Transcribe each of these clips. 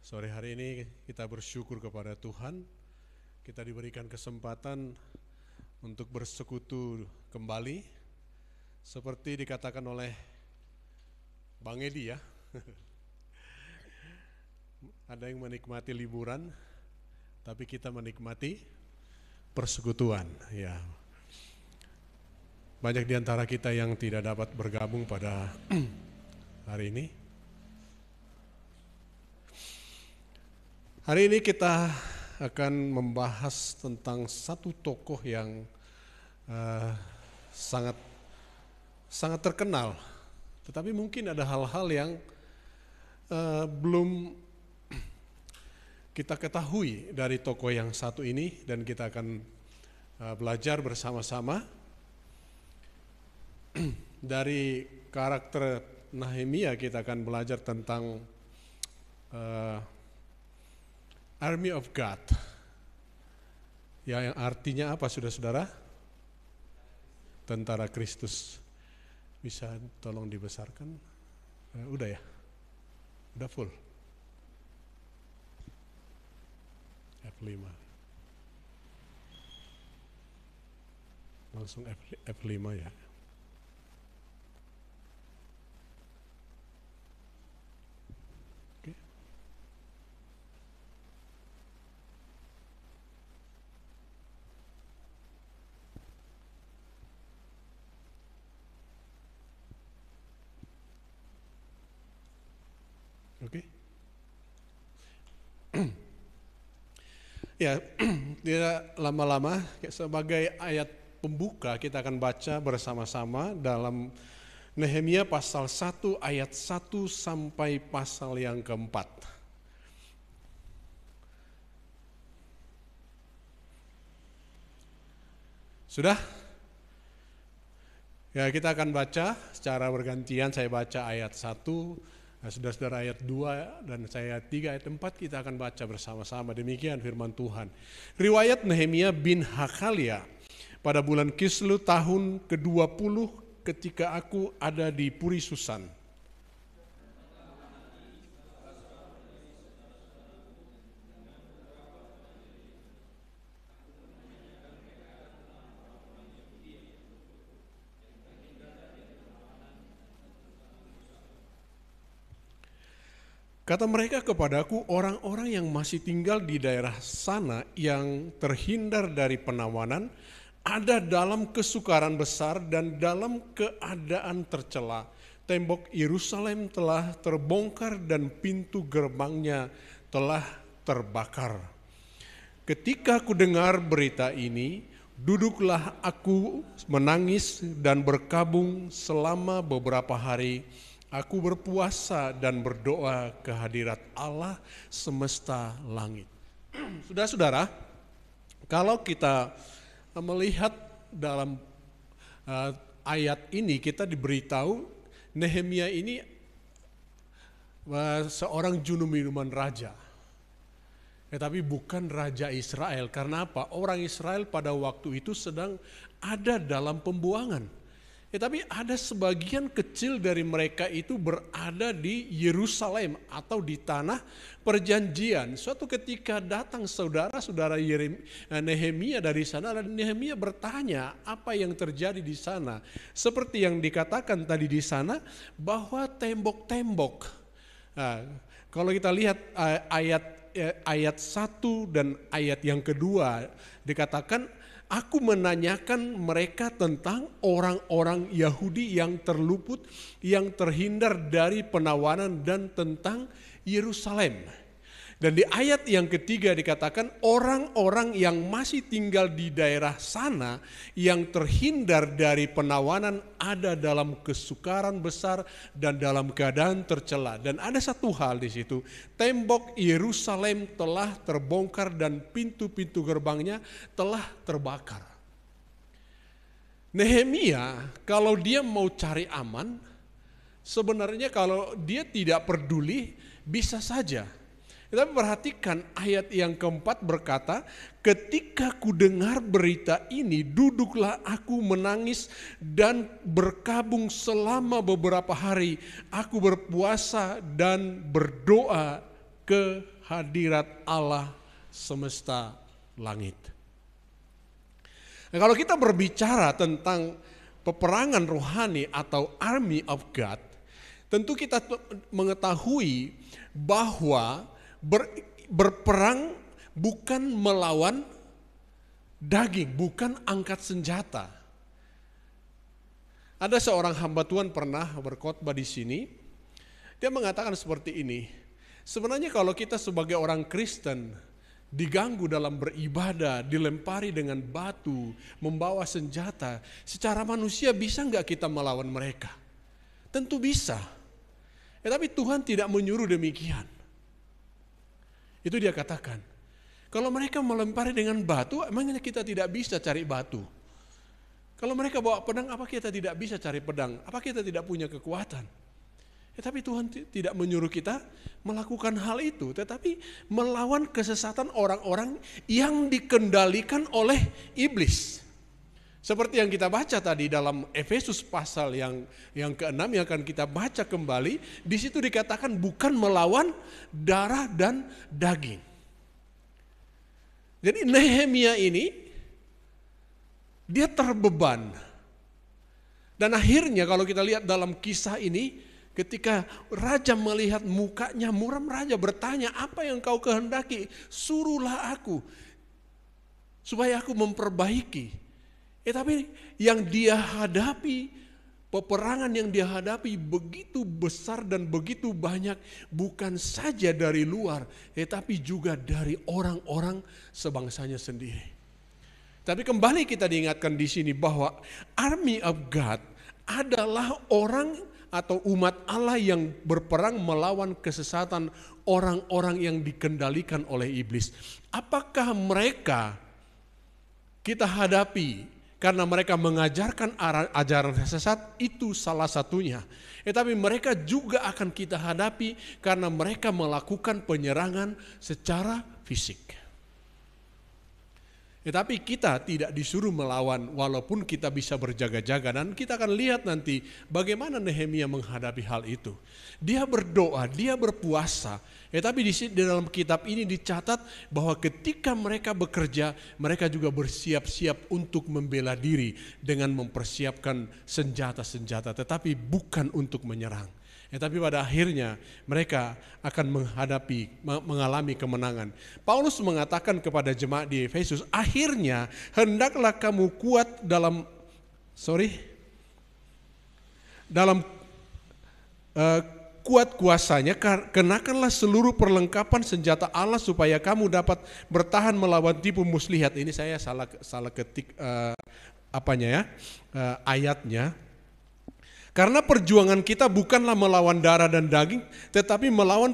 Sore hari ini kita bersyukur kepada Tuhan, kita diberikan kesempatan untuk bersekutu kembali, seperti dikatakan oleh Bang Edi ya. Ada yang menikmati liburan, tapi kita menikmati persekutuan. Ya, banyak di antara kita yang tidak dapat bergabung pada hari ini. Hari ini kita akan membahas tentang satu tokoh yang sangat terkenal, tetapi mungkin ada hal-hal yang belum kita ketahui dari tokoh yang satu ini, dan kita akan belajar bersama-sama dari karakter Nehemia. Kita akan belajar tentang Army of God, ya, yang artinya apa saudara-saudara? Tentara Kristus. Bisa tolong dibesarkan? Udah ya? Udah full? F5. Langsung F5 ya. Oke. Ya, tidak lama-lama, sebagai ayat pembuka kita akan baca bersama-sama dalam Nehemia pasal 1 ayat 1 sampai pasal yang keempat. Sudah? Ya, kita akan baca secara bergantian. Saya baca ayat 1, saudara-saudara ayat 2, dan saya ayat 3, ayat 4 kita akan baca bersama-sama. Demikian firman Tuhan. Riwayat Nehemia bin Hakalia, pada bulan Kislew tahun ke-20 ketika aku ada di Puri Susan. Kata mereka kepadaku, orang-orang yang masih tinggal di daerah sana yang terhindar dari penawanan ada dalam kesukaran besar dan dalam keadaan tercela. Tembok Yerusalem telah terbongkar dan pintu gerbangnya telah terbakar. Ketika aku dengar berita ini, duduklah aku menangis dan berkabung selama beberapa hari. Aku berpuasa dan berdoa ke hadirat Allah semesta langit. Saudara-saudara, kalau kita melihat dalam ayat ini, kita diberitahu Nehemia ini seorang juru minuman raja. Tetapi bukan raja Israel. Karena apa? Orang Israel pada waktu itu sedang ada dalam pembuangan. Tapi ada sebagian kecil dari mereka itu berada di Yerusalem atau di tanah perjanjian. Suatu ketika datang saudara-saudara Nehemia dari sana, dan Nehemia bertanya apa yang terjadi di sana. Seperti yang dikatakan tadi di sana, bahwa tembok-tembok. Nah, kalau kita lihat ayat 1 dan ayat yang kedua, dikatakan, aku menanyakan mereka tentang orang-orang Yahudi yang terluput, yang terhindar dari penawanan, dan tentang Yerusalem. Dan di ayat yang ketiga dikatakan, orang-orang yang masih tinggal di daerah sana yang terhindar dari penawanan ada dalam kesukaran besar dan dalam keadaan tercela. Dan ada satu hal di situ, tembok Yerusalem telah terbongkar dan pintu-pintu gerbangnya telah terbakar. Nehemia kalau dia mau cari aman, sebenarnya kalau dia tidak peduli bisa saja. Tapi perhatikan ayat yang keempat berkata, ketika ku dengar berita ini, duduklah aku menangis dan berkabung selama beberapa hari. Aku berpuasa dan berdoa ke hadirat Allah semesta langit. Nah, kalau kita berbicara tentang peperangan rohani atau army of God, tentu kita mengetahui bahwa berperang bukan melawan daging, bukan angkat senjata. Ada seorang hamba Tuhan pernah berkhotbah di sini. Dia mengatakan seperti ini. Sebenarnya kalau kita sebagai orang Kristen diganggu dalam beribadah, dilempari dengan batu, membawa senjata, secara manusia bisa nggak kita melawan mereka? Tentu bisa. Tapi Tuhan tidak menyuruh demikian. Itu dia katakan. Kalau mereka melempari dengan batu, emangnya kita tidak bisa cari batu? Kalau mereka bawa pedang, apa kita tidak bisa cari pedang? Apa kita tidak punya kekuatan? Tapi Tuhan tidak menyuruh kita melakukan hal itu, tetapi melawan kesesatan orang-orang yang dikendalikan oleh iblis. Seperti yang kita baca tadi dalam Efesus pasal yang ke-6 yang akan kita baca kembali, di situ dikatakan bukan melawan darah dan daging. Jadi Nehemia ini dia terbeban. Dan akhirnya kalau kita lihat dalam kisah ini, ketika raja melihat mukanya muram, raja bertanya, apa yang kau kehendaki? Suruhlah aku, supaya aku memperbaiki. Tapi yang dia hadapi, peperangan yang dia hadapi begitu besar dan begitu banyak, bukan saja dari luar, tetapi juga dari orang-orang sebangsanya sendiri. Tapi kembali kita diingatkan di sini bahwa army of God adalah orang atau umat Allah yang berperang melawan kesesatan orang-orang yang dikendalikan oleh iblis. Apakah mereka kita hadapi karena mereka mengajarkan ajaran sesat? Itu salah satunya. Tapi mereka juga akan kita hadapi karena mereka melakukan penyerangan secara fisik. Tetapi kita tidak disuruh melawan walaupun kita bisa berjaga-jaga, dan kita akan lihat nanti bagaimana Nehemia menghadapi hal itu. Dia berdoa, dia berpuasa. Tapi di dalam kitab ini dicatat bahwa ketika mereka bekerja, mereka juga bersiap-siap untuk membela diri dengan mempersiapkan senjata-senjata, tetapi bukan untuk menyerang. Tapi pada akhirnya mereka akan mengalami kemenangan. Paulus mengatakan kepada jemaat di Efesus, akhirnya hendaklah kamu kuat dalam kuat kuasanya, kenakanlah seluruh perlengkapan senjata Allah supaya kamu dapat bertahan melawan tipu muslihat. Ini saya salah ketik ayatnya. Karena perjuangan kita bukanlah melawan darah dan daging, tetapi melawan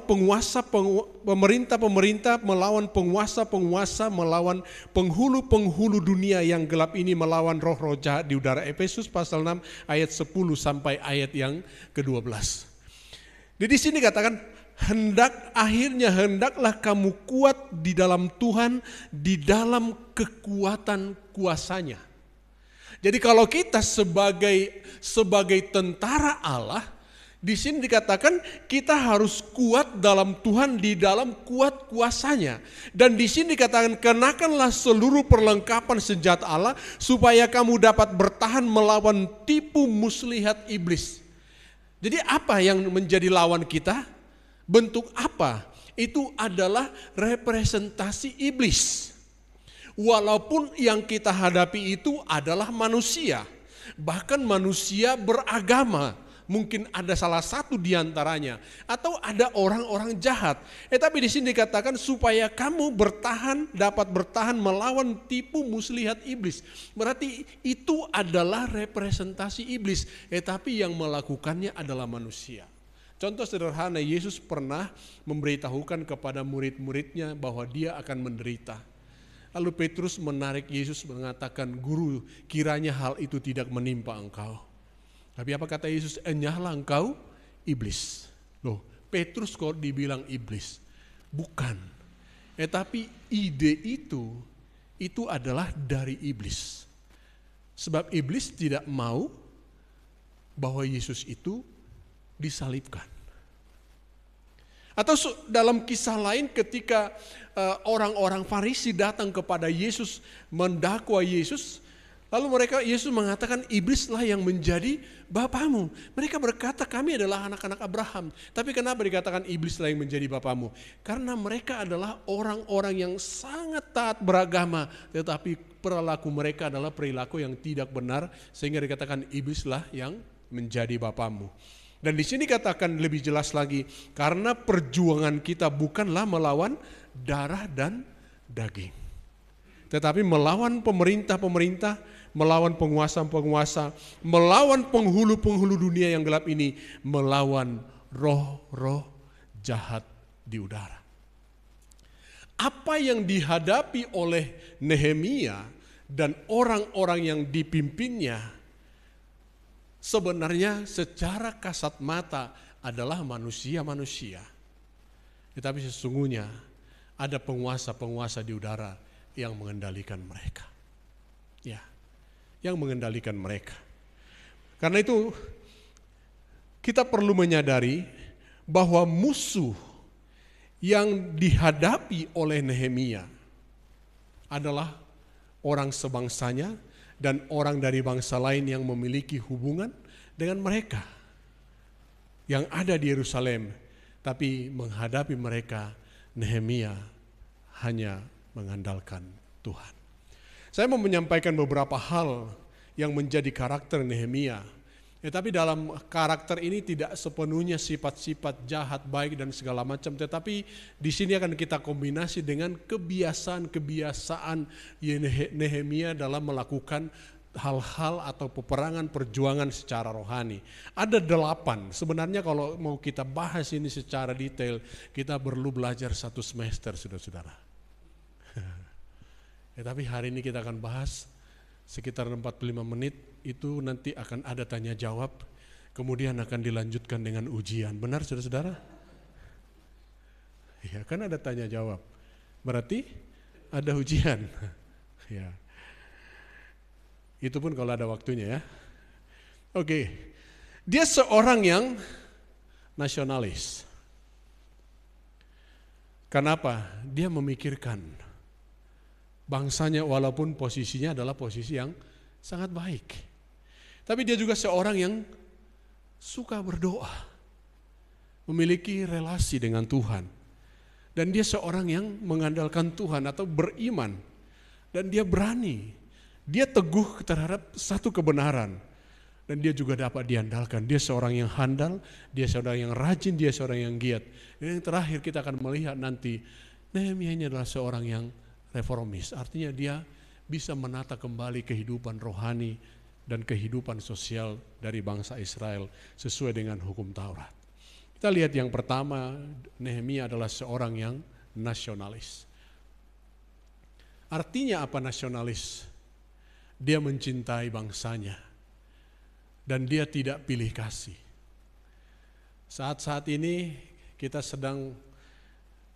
pemerintah-pemerintah, melawan penguasa-penguasa, melawan penghulu-penghulu dunia yang gelap ini, melawan roh-roh jahat di udara. Efesus pasal 6 ayat 10 sampai ayat yang ke-12. Di sini katakan, hendaklah kamu kuat di dalam Tuhan, di dalam kekuatan kuasanya. Jadi kalau kita sebagai tentara Allah, di sini dikatakan kita harus kuat dalam Tuhan, di dalam kuat kuasanya. Dan di sini dikatakan kenakanlah seluruh perlengkapan senjata Allah supaya kamu dapat bertahan melawan tipu muslihat iblis. Jadi apa yang menjadi lawan kita? Bentuk apa? Itu adalah representasi iblis. Walaupun yang kita hadapi itu adalah manusia, bahkan manusia beragama, mungkin ada salah satu di antaranya, atau ada orang-orang jahat. Tapi di sini dikatakan supaya kamu dapat bertahan melawan tipu muslihat iblis. Berarti itu adalah representasi iblis, tapi yang melakukannya adalah manusia. Contoh sederhana, Yesus pernah memberitahukan kepada murid-muridnya bahwa dia akan menderita. Lalu Petrus menarik Yesus mengatakan, Guru, kiranya hal itu tidak menimpa engkau. Tapi apa kata Yesus? Enyahlah engkau iblis. Loh, Petrus kok dibilang iblis? Bukan. Tapi ide itu adalah dari iblis. Sebab iblis tidak mau bahwa Yesus itu disalibkan. Atau dalam kisah lain ketika orang-orang Farisi datang kepada Yesus mendakwa Yesus, lalu Yesus mengatakan iblislah yang menjadi bapamu. Mereka berkata kami adalah anak-anak Abraham. Tapi kenapa dikatakan iblislah yang menjadi bapamu? Karena mereka adalah orang-orang yang sangat taat beragama, tetapi perilaku mereka adalah perilaku yang tidak benar, sehingga dikatakan iblislah yang menjadi bapamu. Dan di sini katakan lebih jelas lagi, karena perjuangan kita bukanlah melawan darah dan daging, tetapi melawan pemerintah-pemerintah, melawan penguasa-penguasa, melawan penghulu-penghulu dunia yang gelap ini, melawan roh-roh jahat di udara. Apa yang dihadapi oleh Nehemia dan orang-orang yang dipimpinnya sebenarnya secara kasat mata adalah manusia-manusia. Tetapi sesungguhnya ada penguasa-penguasa di udara yang mengendalikan mereka. Ya, yang mengendalikan mereka. Karena itu kita perlu menyadari bahwa musuh yang dihadapi oleh Nehemia adalah orang sebangsanya dan orang dari bangsa lain yang memiliki hubungan dengan mereka yang ada di Yerusalem. Tapi menghadapi mereka, Nehemia hanya mengandalkan Tuhan. Saya mau menyampaikan beberapa hal yang menjadi karakter Nehemia. Tapi dalam karakter ini tidak sepenuhnya sifat-sifat jahat, baik dan segala macam. Tetapi di sini akan kita kombinasi dengan kebiasaan-kebiasaan Nehemia dalam melakukan hal-hal atau peperangan perjuangan secara rohani. Ada 8. Sebenarnya kalau mau kita bahas ini secara detail, kita perlu belajar 1 semester, saudara-saudara. Tapi hari ini kita akan bahas sekitar 45 menit, itu nanti akan ada tanya jawab, kemudian akan dilanjutkan dengan ujian. Benar saudara-saudara? Ya kan ada tanya jawab, berarti ada ujian. Ya. Itu pun kalau ada waktunya ya. Oke, dia seorang yang nasionalis. Kenapa? Dia memikirkan bangsanya walaupun posisinya adalah posisi yang sangat baik. Tapi dia juga seorang yang suka berdoa, memiliki relasi dengan Tuhan. Dan dia seorang yang mengandalkan Tuhan atau beriman. Dan dia berani, dia teguh terhadap satu kebenaran. Dan dia juga dapat diandalkan. Dia seorang yang handal, dia seorang yang rajin, dia seorang yang giat. Dan yang terakhir kita akan melihat nanti, Nehemia ini adalah seorang yang reformis. Artinya dia bisa menata kembali kehidupan rohani dan kehidupan sosial dari bangsa Israel sesuai dengan hukum Taurat. Kita lihat yang pertama, Nehemia adalah seorang yang nasionalis. Artinya apa nasionalis? Dia mencintai bangsanya dan dia tidak pilih kasih. Saat-saat ini kita sedang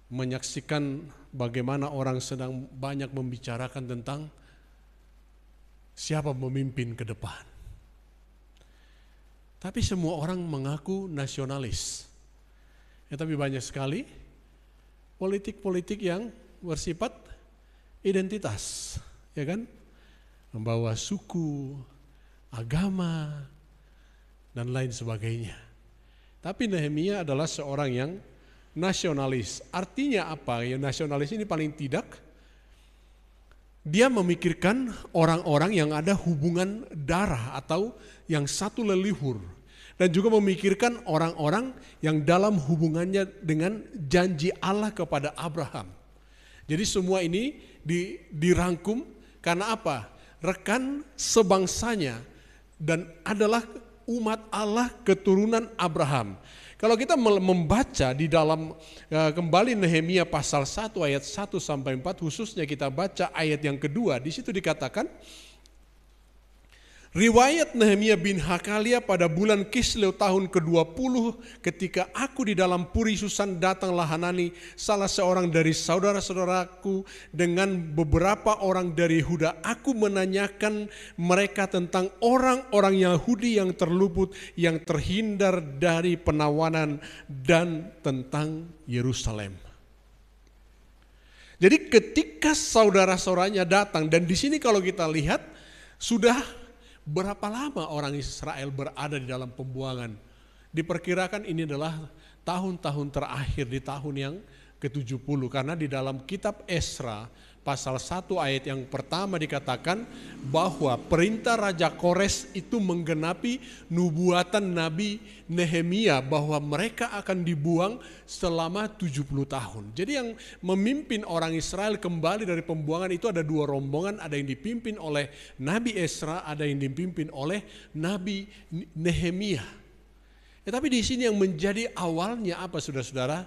menyaksikan bagaimana orang sedang banyak membicarakan tentang siapa memimpin ke depan. Tapi semua orang mengaku nasionalis. Tapi banyak sekali politik-politik yang bersifat identitas, ya kan? Membawa suku, agama, dan lain sebagainya. Tapi Nehemia adalah seorang yang nasionalis. Artinya apa? Ya, nasionalis ini paling tidak dia memikirkan orang-orang yang ada hubungan darah atau yang satu leluhur. Dan juga memikirkan orang-orang yang dalam hubungannya dengan janji Allah kepada Abraham. Jadi semua ini dirangkum karena apa? Rekan sebangsanya dan adalah umat Allah keturunan Abraham. Kalau kita membaca di dalam kembali Nehemia pasal 1 ayat 1 sampai 4, khususnya kita baca ayat yang kedua, di situ dikatakan, Riwayat Nehemia bin Hakalia pada bulan Kisleu tahun ke-20 ketika aku di dalam puri Susan datanglah Hanani salah seorang dari saudara-saudaraku dengan beberapa orang dari Yehuda. Aku menanyakan mereka tentang orang-orang Yahudi yang terluput, yang terhindar dari penawanan dan tentang Yerusalem. Jadi ketika saudara-saudaranya datang, dan di sini kalau kita lihat sudah berapa lama orang Israel berada di dalam pembuangan? Diperkirakan ini adalah tahun-tahun terakhir di tahun yang ke-70. Karena di dalam kitab Esra pasal 1 ayat yang pertama dikatakan bahwa perintah Raja Kores itu menggenapi nubuatan Nabi Nehemia bahwa mereka akan dibuang selama 70 tahun. Jadi yang memimpin orang Israel kembali dari pembuangan itu ada dua rombongan, ada yang dipimpin oleh Nabi Esra, ada yang dipimpin oleh Nabi Nehemia. Tapi di sini yang menjadi awalnya apa saudara-saudara?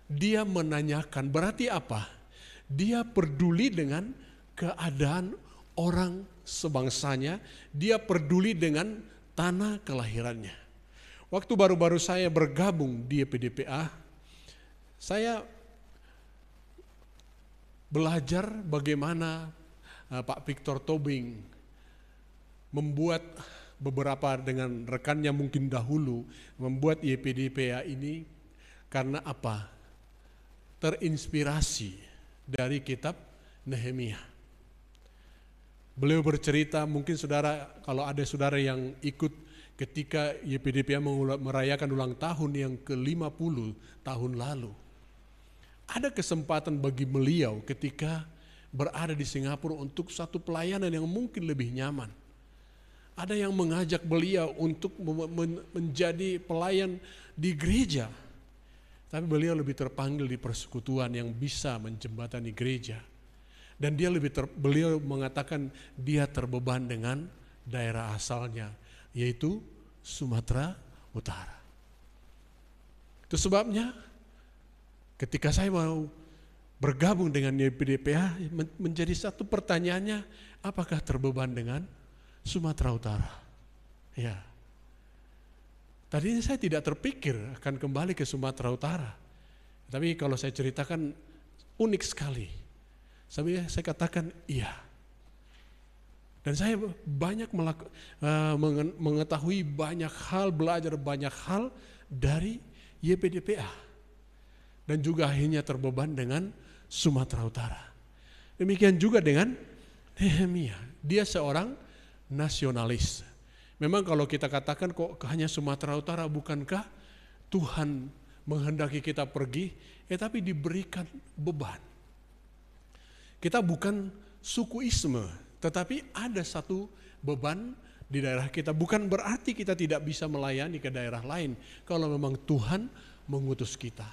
Dia menanyakan, berarti apa? Dia peduli dengan keadaan orang sebangsanya, dia peduli dengan tanah kelahirannya. Waktu baru-baru saya bergabung di YPDPA, saya belajar bagaimana Pak Victor Tobing membuat beberapa dengan rekannya mungkin dahulu, membuat YPDPA ini karena apa? Terinspirasi dari kitab Nehemia. Beliau bercerita, mungkin saudara, kalau ada saudara yang ikut ketika YPDPA merayakan ulang tahun yang ke-50 tahun lalu. Ada kesempatan bagi beliau ketika berada di Singapura untuk satu pelayanan yang mungkin lebih nyaman. Ada yang mengajak beliau untuk menjadi pelayan di gereja. Tapi beliau lebih terpanggil di persekutuan yang bisa menjembatani gereja. Dan dia beliau mengatakan dia terbeban dengan daerah asalnya, yaitu Sumatera Utara. Itu sebabnya ketika saya mau bergabung dengan YPDPA, menjadi satu pertanyaannya, apakah terbeban dengan Sumatera Utara? Ya. Tadinya saya tidak terpikir akan kembali ke Sumatera Utara. Tapi kalau saya ceritakan unik sekali. Saya katakan iya. Dan saya banyak mengetahui banyak hal, belajar banyak hal dari YPDPA. Dan juga akhirnya terbeban dengan Sumatera Utara. Demikian juga dengan Nehemia. Dia seorang nasionalis. Memang kalau kita katakan kok hanya Sumatera Utara, bukankah Tuhan menghendaki kita pergi? Tapi diberikan beban. Kita bukan sukuisme, tetapi ada satu beban di daerah kita. Bukan berarti kita tidak bisa melayani ke daerah lain kalau memang Tuhan mengutus kita.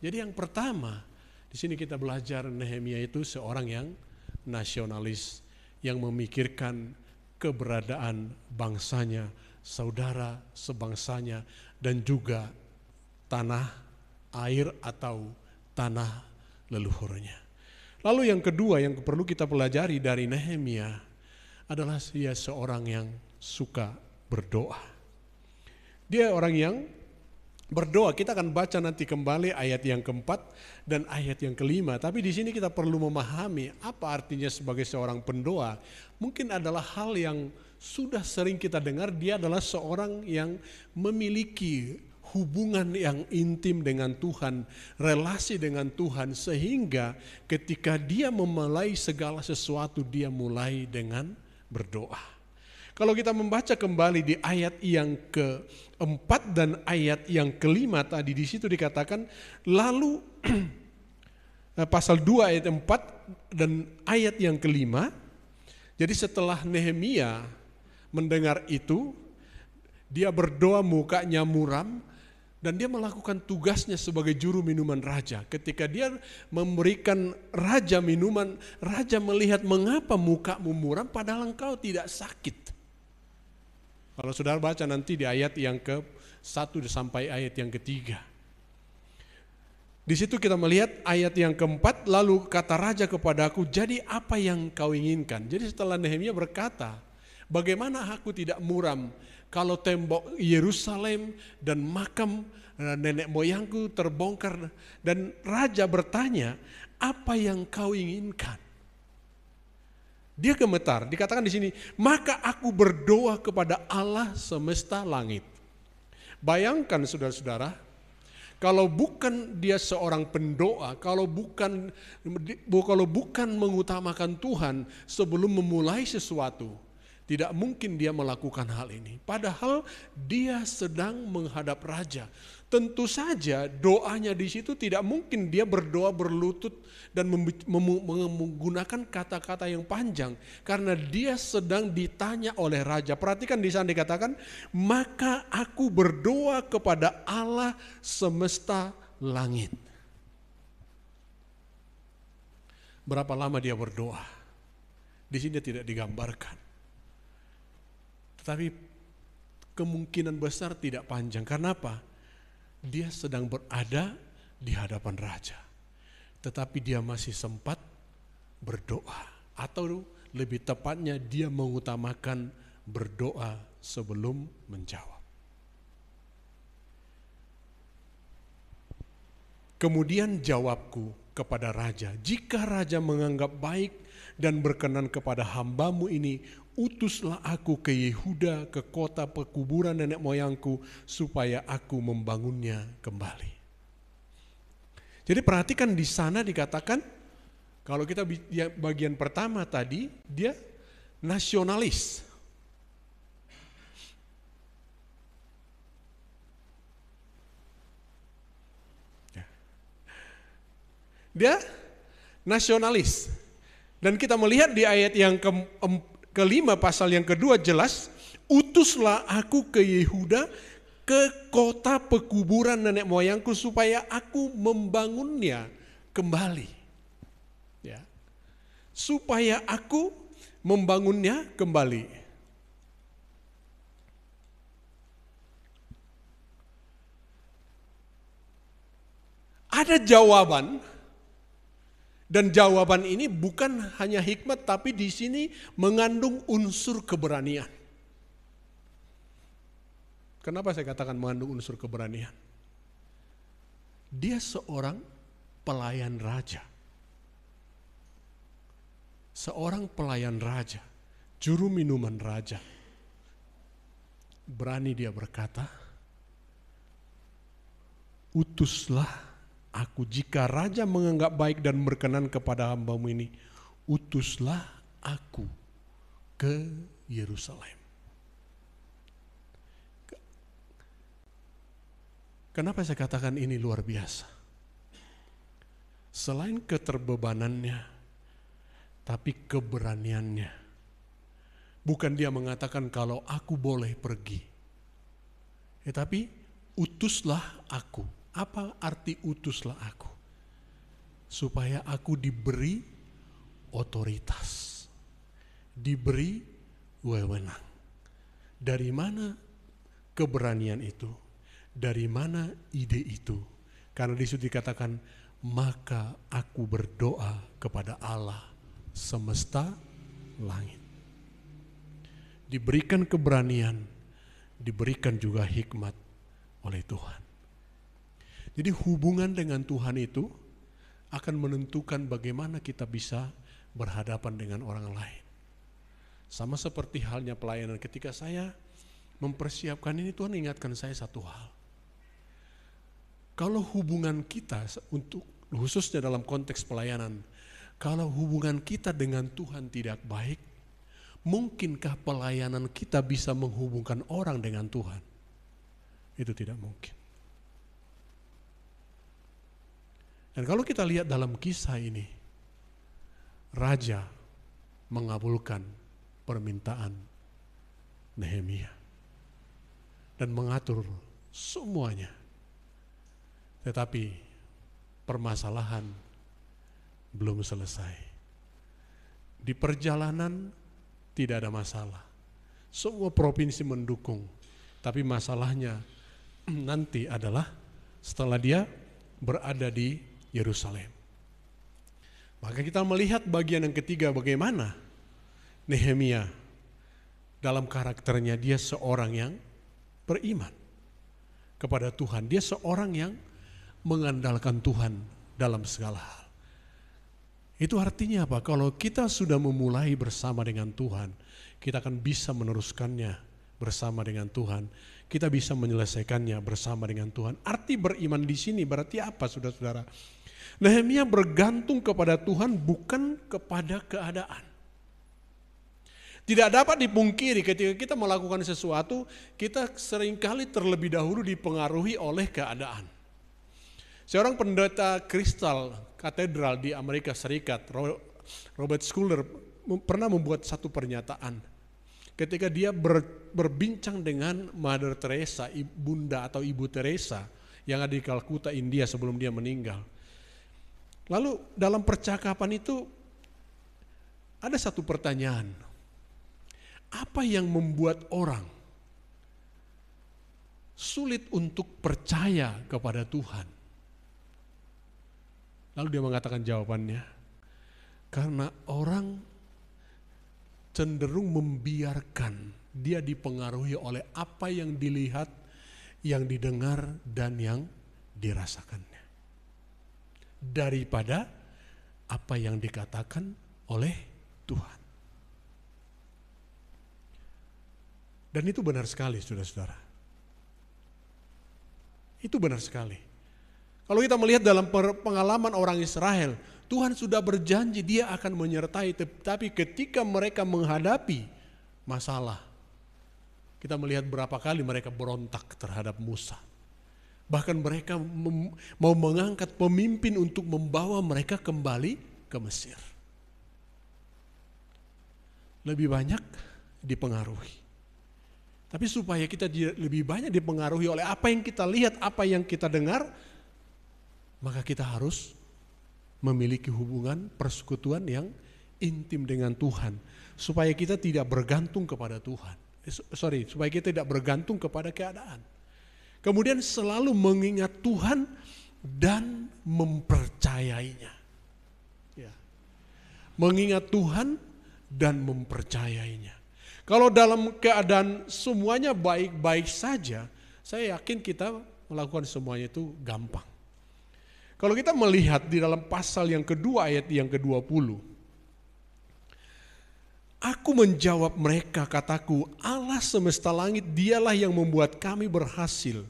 Jadi yang pertama, di sini kita belajar Nehemia itu seorang yang nasionalis, yang memikirkan keberadaan bangsanya, saudara sebangsanya, dan juga tanah, air atau tanah leluhurnya. Lalu yang kedua yang perlu kita pelajari dari Nehemia adalah dia seorang yang suka berdoa. Dia orang yang berdoa. Kita akan baca nanti kembali ayat yang keempat dan ayat yang kelima. Tapi di sini kita perlu memahami apa artinya sebagai seorang pendoa. Mungkin adalah hal yang sudah sering kita dengar. Dia adalah seorang yang memiliki hubungan yang intim dengan Tuhan, relasi dengan Tuhan, sehingga ketika dia memulai segala sesuatu, dia mulai dengan berdoa. Kalau kita membaca kembali di ayat yang keempat dan ayat yang kelima tadi, di situ dikatakan, lalu pasal 2 ayat 4 dan ayat yang kelima, jadi setelah Nehemia mendengar itu, dia berdoa mukanya muram, dan dia melakukan tugasnya sebagai juru minuman raja. Ketika dia memberikan raja minuman, raja melihat mengapa mukamu muram padahal engkau tidak sakit. Kalau saudara baca nanti di ayat yang ke-1 sampai ayat yang ketiga. Di situ kita melihat ayat yang keempat, lalu kata raja kepadaku, jadi apa yang kau inginkan? Jadi setelah Nehemia berkata Bagaimana aku tidak muram kalau tembok Yerusalem dan makam nenek moyangku terbongkar. Dan raja bertanya, apa yang kau inginkan? Dia gemetar, dikatakan di sini, maka aku berdoa kepada Allah semesta langit. Bayangkan saudara-saudara, kalau bukan dia seorang pendoa, kalau bukan mengutamakan Tuhan sebelum memulai sesuatu, tidak mungkin dia melakukan hal ini. Padahal dia sedang menghadap raja. Tentu saja doanya di situ tidak mungkin dia berdoa berlutut dan menggunakan kata-kata yang panjang. Karena dia sedang ditanya oleh raja. Perhatikan di sana dikatakan, maka aku berdoa kepada Allah semesta langit. Berapa lama dia berdoa? Di sini tidak digambarkan. Tetapi kemungkinan besar tidak panjang. Karena apa? Dia sedang berada di hadapan raja. Tetapi dia masih sempat berdoa. Atau lebih tepatnya dia mengutamakan berdoa sebelum menjawab. Kemudian jawabku kepada raja, jika raja menganggap baik dan berkenan kepada hambamu ini, utuslah aku ke Yehuda, ke kota pekuburan nenek moyangku, supaya aku membangunnya kembali. Jadi perhatikan di sana dikatakan, kalau kita bagian pertama tadi, dia nasionalis. Dia nasionalis. Dan kita melihat di ayat yang kelima pasal yang kedua jelas, utuslah aku ke Yehuda, ke kota pekuburan nenek moyangku supaya aku membangunnya kembali. Ya. Supaya aku membangunnya kembali. Ada jawaban. Dan jawaban ini bukan hanya hikmat, tapi di sini mengandung unsur keberanian. Kenapa saya katakan mengandung unsur keberanian? Dia seorang pelayan raja. Seorang pelayan raja, juru minuman raja. Berani dia berkata, utuslah aku, jika raja menganggap baik dan berkenan kepada hambamu ini, utuslah aku ke Yerusalem. Kenapa saya katakan ini luar biasa? Selain keterbebanannya, tapi keberaniannya. Bukan dia mengatakan kalau aku boleh pergi. Tapi utuslah aku. Apa arti utuslah aku? Supaya aku diberi otoritas, diberi wewenang. Dari mana keberanian itu? Dari mana ide itu? Karena di situ dikatakan, maka aku berdoa kepada Allah semesta langit. Diberikan keberanian, diberikan juga hikmat oleh Tuhan. Jadi hubungan dengan Tuhan itu akan menentukan bagaimana kita bisa berhadapan dengan orang lain. Sama seperti halnya pelayanan, ketika saya mempersiapkan ini, Tuhan ingatkan saya satu hal. Kalau hubungan kita, untuk khususnya dalam konteks pelayanan, kalau hubungan kita dengan Tuhan tidak baik, mungkinkah pelayanan kita bisa menghubungkan orang dengan Tuhan? Itu tidak mungkin. Dan kalau kita lihat dalam kisah ini, raja mengabulkan permintaan Nehemia dan mengatur semuanya. Tetapi permasalahan belum selesai. Di perjalanan tidak ada masalah. Semua provinsi mendukung. Tapi masalahnya nanti adalah setelah dia berada di Yerusalem. Maka kita melihat bagian yang ketiga, bagaimana Nehemia dalam karakternya dia seorang yang beriman kepada Tuhan. Dia seorang yang mengandalkan Tuhan dalam segala hal. Itu artinya apa? Kalau kita sudah memulai bersama dengan Tuhan, kita akan bisa meneruskannya bersama dengan Tuhan. Kita bisa menyelesaikannya bersama dengan Tuhan. Arti beriman di sini berarti apa, saudara-saudara? Nehemia bergantung kepada Tuhan bukan kepada keadaan. Tidak dapat dipungkiri ketika kita melakukan sesuatu, kita seringkali terlebih dahulu dipengaruhi oleh keadaan. Seorang pendeta kristal katedral di Amerika Serikat, Robert Schuller, pernah membuat satu pernyataan. Ketika dia berbincang dengan Mother Teresa, Bunda atau Ibu Teresa yang ada di Kalkuta, India sebelum dia meninggal. Lalu dalam percakapan itu ada satu pertanyaan. Apa yang membuat orang sulit untuk percaya kepada Tuhan? Lalu dia mengatakan jawabannya, karena orang cenderung membiarkan dia dipengaruhi oleh apa yang dilihat, yang didengar, dan yang dirasakannya. Daripada apa yang dikatakan oleh Tuhan. Dan itu benar sekali, saudara-saudara. Itu benar sekali. Kalau kita melihat dalam pengalaman orang Israel, Tuhan sudah berjanji dia akan menyertai, tetapi ketika mereka menghadapi masalah, kita melihat berapa kali mereka berontak terhadap Musa. Bahkan mereka mau mengangkat pemimpin untuk membawa mereka kembali ke Mesir. Lebih banyak dipengaruhi. Tapi supaya kita lebih banyak dipengaruhi oleh apa yang kita lihat, apa yang kita dengar, maka kita harus memiliki hubungan persekutuan yang intim dengan Tuhan. Supaya kita tidak bergantung kepada Tuhan. Supaya kita tidak bergantung kepada keadaan. Kemudian selalu mengingat Tuhan dan mempercayainya. Ya. Mengingat Tuhan dan mempercayainya. Kalau dalam keadaan semuanya baik-baik saja, saya yakin kita melakukan semuanya itu gampang. Kalau kita melihat di dalam pasal yang kedua ayat yang ke-20. Aku menjawab mereka, kataku, Allah semesta langit dialah yang membuat kami berhasil.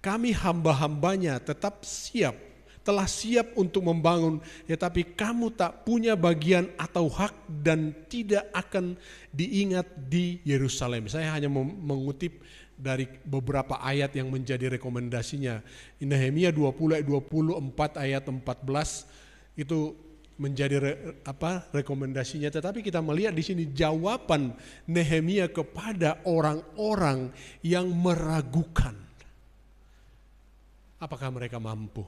Kami hamba-hambanya telah siap untuk membangun, tetapi kamu tak punya bagian atau hak dan tidak akan diingat di Yerusalem. Saya hanya mengutip dari beberapa ayat yang menjadi rekomendasinya. Nehemia 20 ayat 24 ayat 14 itu menjadi rekomendasinya. Tetapi kita melihat di sini jawaban Nehemia kepada orang-orang yang meragukan. Apakah mereka mampu?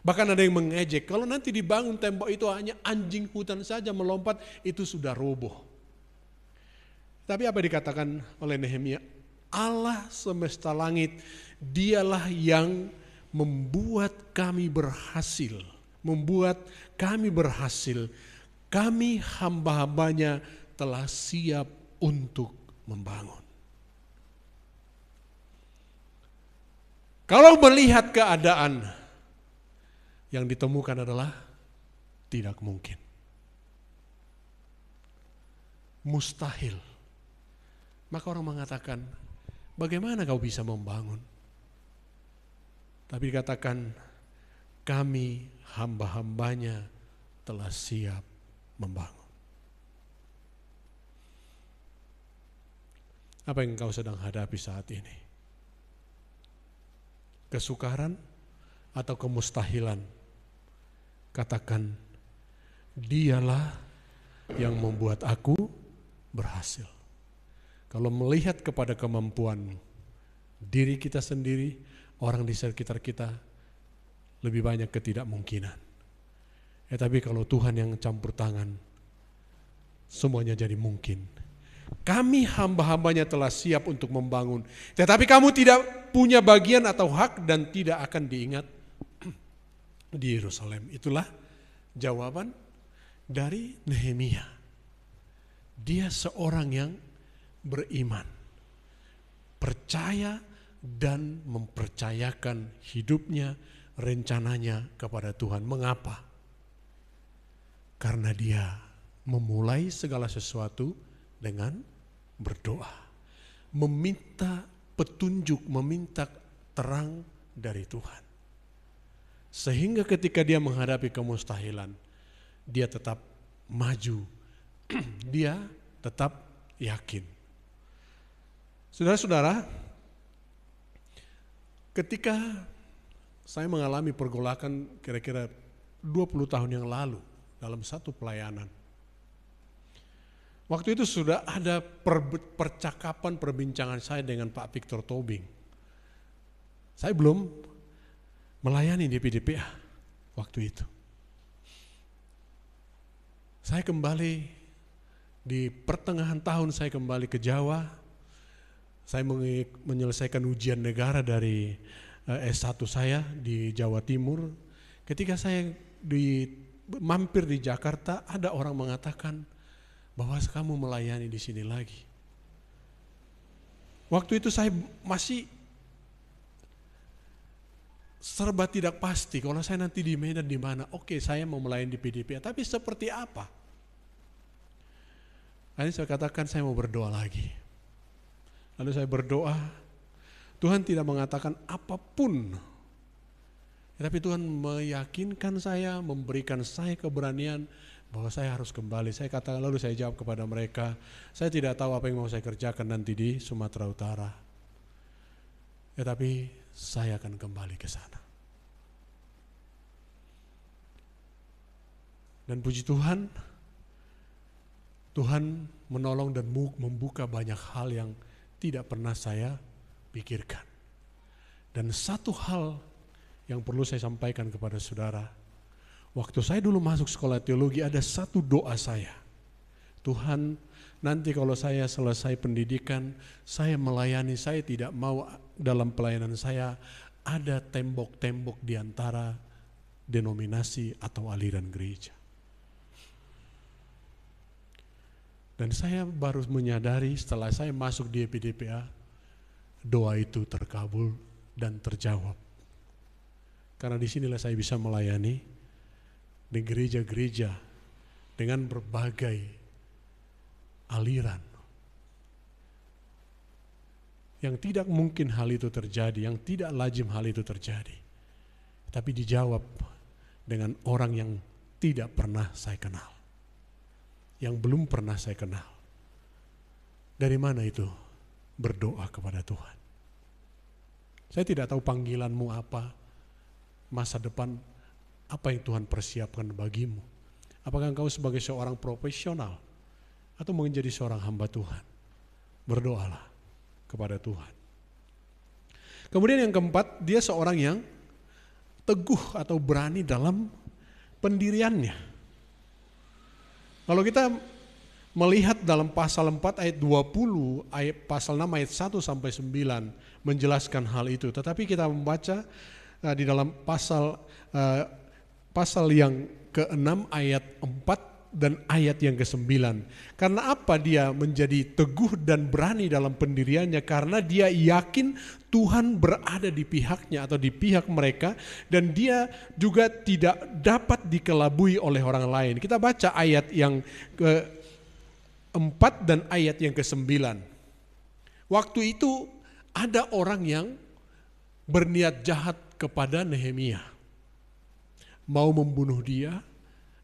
Bahkan ada yang mengejek, kalau nanti dibangun tembok itu hanya anjing hutan saja melompat, itu sudah roboh. Tapi apa dikatakan oleh Nehemia? Allah semesta langit, dialah yang membuat kami berhasil. Kami hamba-hambanya telah siap untuk membangun. Kalau melihat keadaan, yang ditemukan adalah tidak mungkin. Mustahil. Maka orang mengatakan, bagaimana kau bisa membangun? Tapi dikatakan, kami hamba-hambanya telah siap membangun. Apa yang kau sedang hadapi saat ini? Kesukaran atau kemustahilan? Katakan, dialah yang membuat aku berhasil. Kalau melihat kepada kemampuan diri kita sendiri, orang di sekitar kita, lebih banyak ketidakmungkinan. Tapi kalau Tuhan yang campur tangan, semuanya jadi mungkin. Kami hamba-hambanya telah siap untuk membangun, tetapi kamu tidak punya bagian atau hak dan tidak akan diingat di Yerusalem. Itulah jawaban dari Nehemia. Dia seorang yang beriman, percaya dan mempercayakan hidupnya, rencananya kepada Tuhan. Mengapa? Karena dia memulai segala sesuatu dengan berdoa, meminta petunjuk, meminta terang dari Tuhan. Sehingga ketika dia menghadapi kemustahilan, dia tetap maju, dia tetap yakin. Saudara-saudara, ketika saya mengalami pergolakan kira-kira 20 tahun yang lalu dalam satu pelayanan, waktu itu sudah ada percakapan, perbincangan saya dengan Pak Victor Tobing. Saya belum melayani di PDPA waktu itu. Saya kembali di pertengahan tahun, saya kembali ke Jawa. Saya menyelesaikan ujian negara dari S1 saya di Jawa Timur. Ketika saya mampir di Jakarta, ada orang mengatakan bahwa kamu melayani di sini lagi. Waktu itu saya masih serba tidak pasti, kalau saya nanti di Medan di mana, oke, saya mau melayani di PDPA, tapi seperti apa? Lalu saya katakan saya mau berdoa lagi. Lalu saya berdoa, Tuhan tidak mengatakan apapun, tapi Tuhan meyakinkan saya, memberikan saya keberanian bahwa saya harus kembali. Saya katakan, lalu saya jawab kepada mereka, saya tidak tahu apa yang mau saya kerjakan nanti di Sumatera Utara, tetapi saya akan kembali ke sana. Dan puji Tuhan, Tuhan menolong dan membuka banyak hal yang tidak pernah saya pikirkan. Dan satu hal yang perlu saya sampaikan kepada saudara, waktu saya dulu masuk sekolah teologi ada satu doa saya. Tuhan, nanti kalau saya selesai pendidikan, saya melayani, saya tidak mau dalam pelayanan saya ada tembok-tembok di antara denominasi atau aliran gereja. Dan saya baru menyadari setelah saya masuk di EPDPA, doa itu terkabul dan terjawab. Karena disinilah saya bisa melayani di gereja-gereja dengan berbagai aliran. Yang tidak mungkin hal itu terjadi, yang tidak lazim hal itu terjadi. Tapi dijawab dengan orang yang tidak pernah saya kenal. Yang belum pernah saya kenal. Dari mana itu? Berdoa kepada Tuhan. Saya tidak tahu panggilanmu apa, masa depan apa yang Tuhan persiapkan bagimu. Apakah engkau sebagai seorang profesional atau menjadi seorang hamba Tuhan? Berdoalah kepada Tuhan. Kemudian yang keempat, dia seorang yang teguh atau berani dalam pendiriannya. Kalau kita melihat dalam pasal 4 ayat 20, pasal 6 ayat 1 sampai 9 menjelaskan hal itu. Tetapi kita membaca di dalam pasal yang ke-6 ayat 4 dan ayat yang ke-9. Karena apa dia menjadi teguh dan berani dalam pendiriannya? Karena dia yakin Tuhan berada di pihaknya atau di pihak mereka, dan dia juga tidak dapat dikelabui oleh orang lain. Kita baca ayat yang ke-4 dan ayat yang ke-9. Waktu itu ada orang yang berniat jahat kepada Nehemia, mau membunuh dia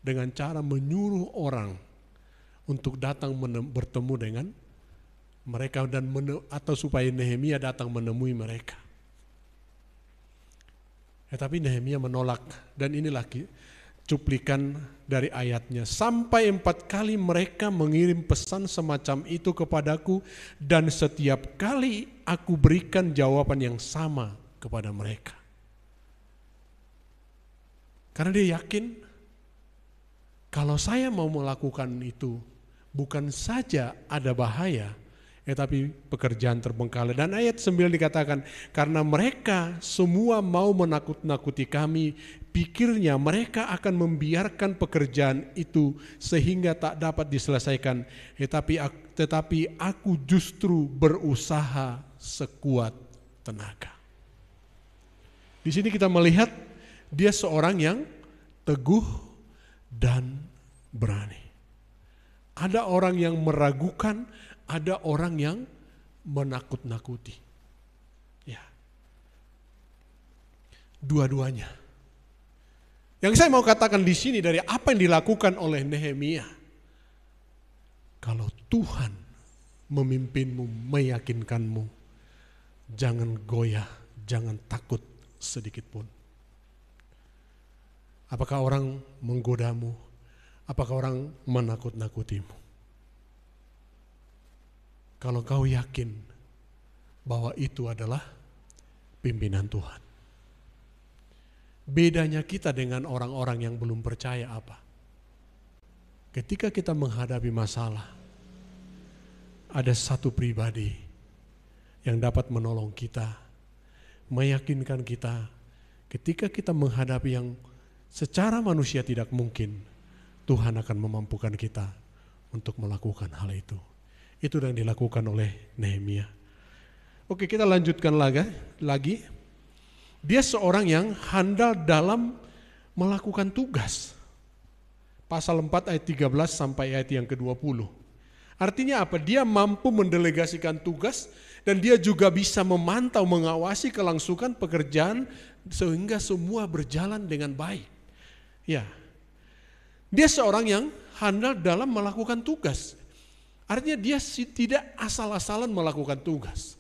dengan cara menyuruh orang untuk datang bertemu dengan mereka dan atau supaya Nehemia datang menemui mereka. Tapi Nehemia menolak, dan inilah cuplikan dari ayatnya. Sampai 4 kali mereka mengirim pesan semacam itu kepadaku, dan setiap kali aku berikan jawaban yang sama kepada mereka. Karena dia yakin kalau saya mau melakukan itu, bukan saja ada bahaya, tetapi pekerjaan terbengkalai. Dan ayat 9 dikatakan, karena mereka semua mau menakut-nakuti kami, pikirnya mereka akan membiarkan pekerjaan itu sehingga tak dapat diselesaikan, tetapi aku justru berusaha sekuat tenaga. Di sini kita melihat dia seorang yang teguh dan berani. Ada orang yang meragukan, ada orang yang menakut-nakuti. Ya. Dua-duanya. Yang saya mau katakan di sini dari apa yang dilakukan oleh Nehemia. Kalau Tuhan memimpinmu, meyakinkanmu, jangan goyah, jangan takut sedikit pun. Apakah orang menggodamu? Apakah orang menakut-nakutimu? Kalau kau yakin bahwa itu adalah pimpinan Tuhan. Bedanya kita dengan orang-orang yang belum percaya apa? Ketika kita menghadapi masalah, ada satu pribadi yang dapat menolong kita, meyakinkan kita. Ketika kita menghadapi yang secara manusia tidak mungkin, Tuhan akan memampukan kita untuk melakukan hal itu. Itu yang dilakukan oleh Nehemia. Oke, kita lanjutkan lagi. Dia seorang yang handal dalam melakukan tugas. Pasal 4 ayat 13 sampai ayat yang ke-20. Artinya apa? Dia mampu mendelegasikan tugas dan dia juga bisa memantau, mengawasi kelangsungan pekerjaan sehingga semua berjalan dengan baik. Ya. Dia seorang yang handal dalam melakukan tugas. Artinya dia tidak asal-asalan melakukan tugas.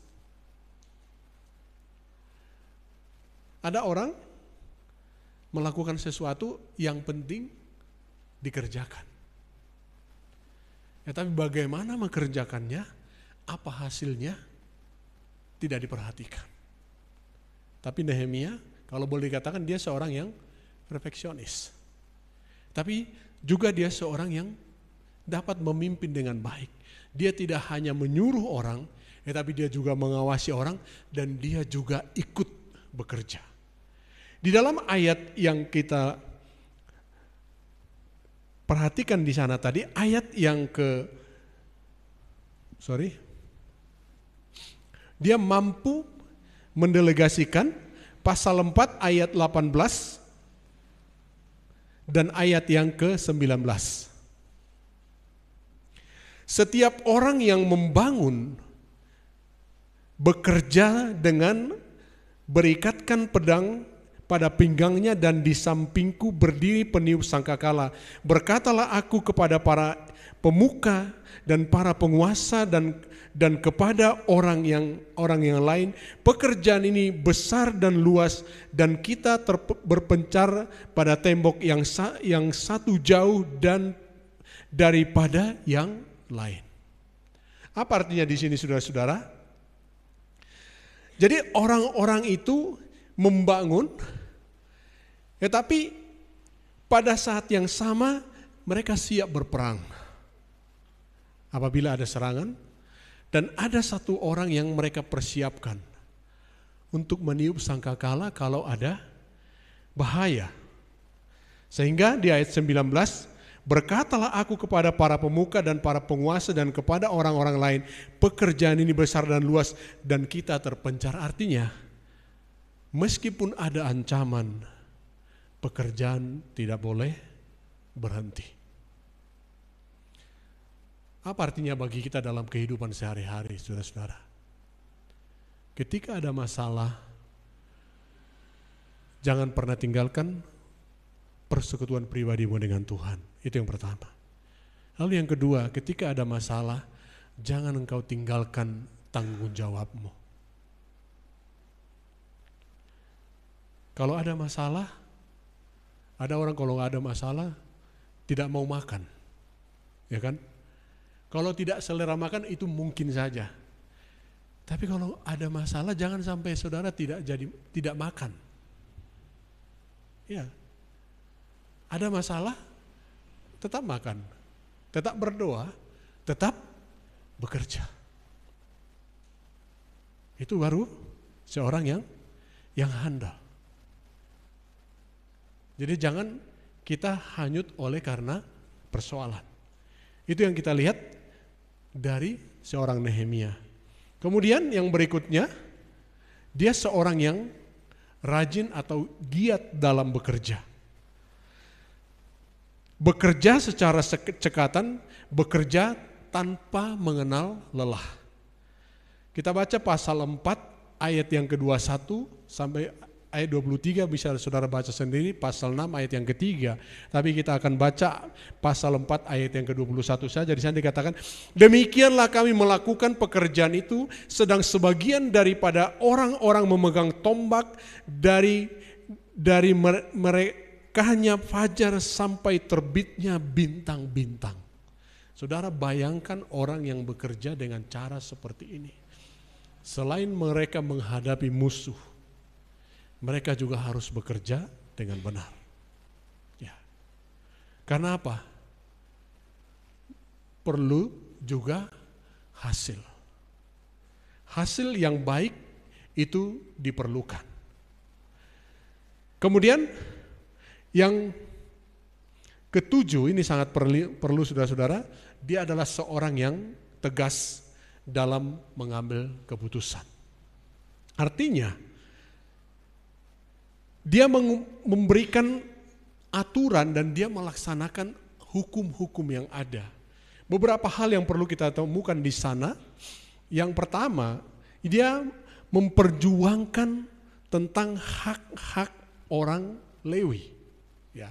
Ada orang melakukan sesuatu yang penting dikerjakan. Ya, tapi bagaimana mengerjakannya, apa hasilnya, tidak diperhatikan. Tapi Nehemia, kalau boleh dikatakan dia seorang yang perfeksionis. Tapi juga dia seorang yang dapat memimpin dengan baik. Dia tidak hanya menyuruh orang, tetapi dia juga mengawasi orang dan dia juga ikut bekerja. Di dalam ayat yang kita perhatikan di sana tadi, ayat yang dia mampu mendelegasikan pasal 4 ayat 18 dan ayat yang ke-19. Setiap orang yang membangun bekerja dengan berikatkan pedang pada pinggangnya dan di sampingku berdiri peniup sangkakala. Berkatalah aku kepada para pemuka dan para penguasa dan kepada orang yang lain, pekerjaan ini besar dan luas dan kita berpencar pada tembok yang satu jauh dan daripada yang lain. Apa artinya di sini saudara-saudara? Jadi orang-orang itu membangun, tetapi pada saat yang sama mereka siap berperang. Apabila ada serangan, dan ada satu orang yang mereka persiapkan untuk meniup sangkakala kalau ada bahaya. Sehingga di ayat 19, berkatalah aku kepada para pemuka dan para penguasa dan kepada orang-orang lain, pekerjaan ini besar dan luas dan kita terpencar. Artinya, meskipun ada ancaman, pekerjaan tidak boleh berhenti. Apa artinya bagi kita dalam kehidupan sehari-hari, saudara-saudara? Ketika ada masalah, jangan pernah tinggalkan persekutuan pribadimu dengan Tuhan. Itu yang pertama. Lalu yang kedua, ketika ada masalah, jangan engkau tinggalkan tanggung jawabmu. Kalau ada masalah, ada orang kalau nggak ada masalah tidak mau makan, ya kan? Kalau tidak selera makan itu mungkin saja. Tapi kalau ada masalah jangan sampai saudara tidak makan. Ya, ada masalah tetap makan, tetap berdoa, tetap bekerja. Itu baru seorang yang handal. Jadi jangan kita hanyut oleh karena persoalan. Itu yang kita lihat dari seorang Nehemia. Kemudian yang berikutnya, dia seorang yang rajin atau giat dalam bekerja. Bekerja secara cekatan, bekerja tanpa mengenal lelah. Kita baca pasal 4 ayat yang ke-21 sampai ayat 23, bisa saudara baca sendiri, pasal 6 ayat yang ketiga. Tapi kita akan baca pasal 4 ayat yang ke-21 saja. Di sana dikatakan, demikianlah kami melakukan pekerjaan itu, sedang sebagian daripada orang-orang memegang tombak dari merekahnya fajar sampai terbitnya bintang-bintang. Saudara bayangkan orang yang bekerja dengan cara seperti ini. Selain mereka menghadapi musuh, mereka juga harus bekerja dengan benar. Ya. Karena apa? Perlu juga hasil. Hasil yang baik itu diperlukan. Kemudian yang ketujuh, ini sangat perlu saudara-saudara, dia adalah seorang yang tegas dalam mengambil keputusan. Artinya, dia memberikan aturan dan dia melaksanakan hukum-hukum yang ada. Beberapa hal yang perlu kita temukan di sana. Yang pertama, dia memperjuangkan tentang hak-hak orang Lewi. Ya.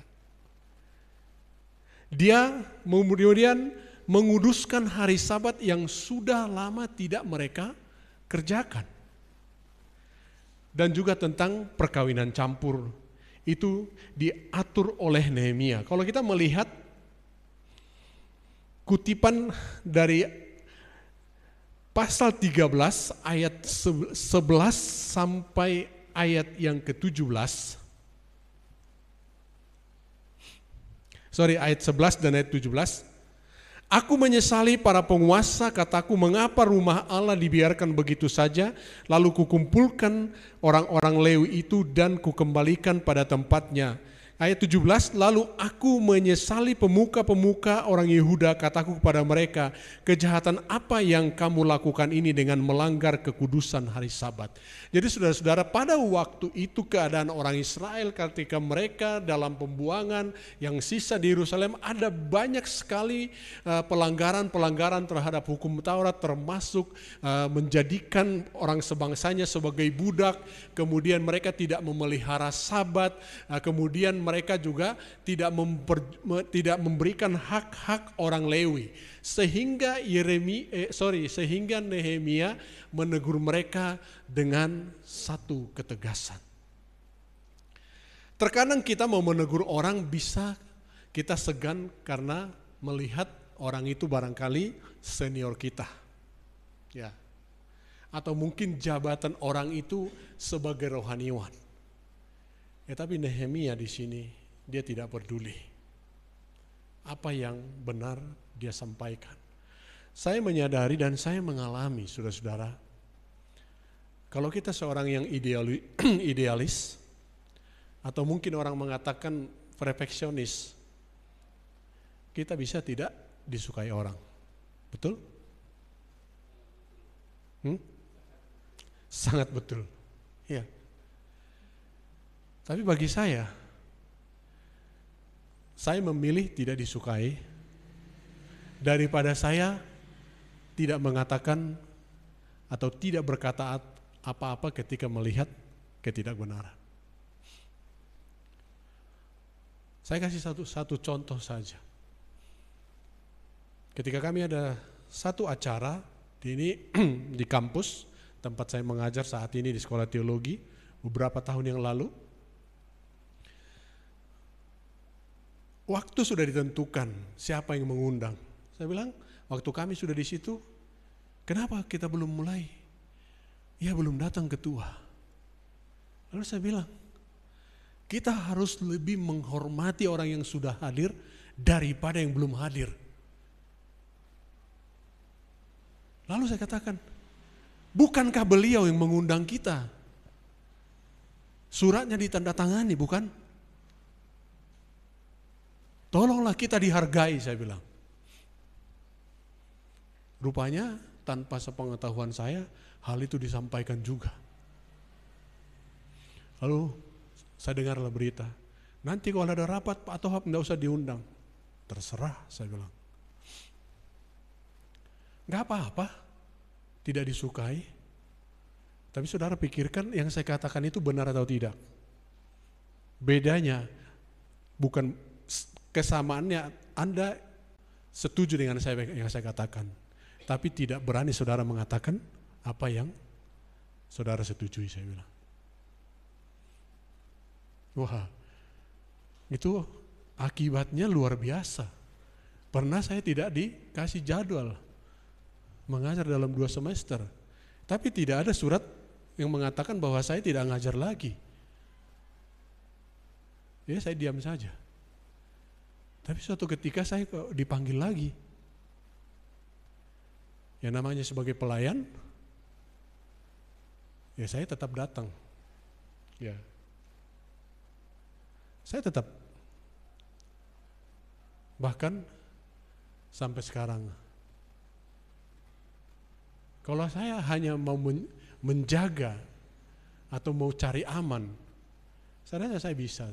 Dia kemudian menguduskan hari Sabat yang sudah lama tidak mereka kerjakan. Dan juga tentang perkawinan campur, itu diatur oleh Nehemia. Kalau kita melihat kutipan dari pasal 13 ayat 11 sampai ayat yang ke-17, ayat 11 dan ayat 17. Aku menyesali para penguasa, kataku, mengapa rumah Allah dibiarkan begitu saja, lalu kukumpulkan orang-orang Lewi itu dan kukembalikan pada tempatnya. Ayat 17, lalu aku menyesali pemuka-pemuka orang Yehuda, kataku kepada mereka, kejahatan apa yang kamu lakukan ini dengan melanggar kekudusan hari Sabat. Jadi saudara-saudara, pada waktu itu keadaan orang Israel ketika mereka dalam pembuangan yang sisa di Yerusalem, ada banyak sekali pelanggaran-pelanggaran terhadap hukum Taurat, termasuk menjadikan orang sebangsanya sebagai budak, kemudian mereka tidak memelihara Sabat, kemudian mereka juga tidak memberikan hak-hak orang Lewi, sehingga Nehemia menegur mereka dengan satu ketegasan. Terkadang kita mau menegur orang bisa kita segan karena melihat orang itu barangkali senior kita, ya, atau mungkin jabatan orang itu sebagai rohaniwan. Tapi Nehemia di sini dia tidak peduli apa yang benar dia sampaikan. Saya menyadari dan saya mengalami, saudara-saudara, kalau kita seorang yang idealis atau mungkin orang mengatakan perfeksionis, kita bisa tidak disukai orang. Betul? Sangat betul. Iya. Tapi bagi saya memilih tidak disukai daripada saya tidak mengatakan atau tidak berkata apa-apa ketika melihat ketidakbenaran. Saya kasih satu contoh saja. Ketika kami ada satu acara di kampus tempat saya mengajar saat ini di sekolah teologi beberapa tahun yang lalu, waktu sudah ditentukan siapa yang mengundang. Saya bilang, waktu kami sudah di situ, kenapa kita belum mulai? Ya, belum datang ketua. Lalu saya bilang, kita harus lebih menghormati orang yang sudah hadir daripada yang belum hadir. Lalu saya katakan, bukankah beliau yang mengundang kita? Suratnya ditandatangani, bukan? Tolonglah kita dihargai, saya bilang. Rupanya tanpa sepengetahuan saya, hal itu disampaikan juga. Lalu saya dengarlah berita, nanti kalau ada rapat Pak Tohab tidak usah diundang. Terserah, saya bilang. Gak apa-apa, tidak disukai. Tapi saudara pikirkan yang saya katakan itu benar atau tidak. Bedanya bukan kesamaannya, Anda setuju dengan yang saya katakan, tapi tidak berani saudara mengatakan apa yang saudara setujui, saya bilang. Wah, itu akibatnya luar biasa. Pernah saya tidak dikasih jadwal mengajar dalam 2 semester, tapi tidak ada surat yang mengatakan bahwa saya tidak ngajar lagi. Ya saya diam saja. Tapi suatu ketika saya dipanggil lagi. Yang namanya sebagai pelayan, ya saya tetap datang. Ya. Saya tetap. Bahkan sampai sekarang. Kalau saya hanya mau menjaga atau mau cari aman, saya bisa.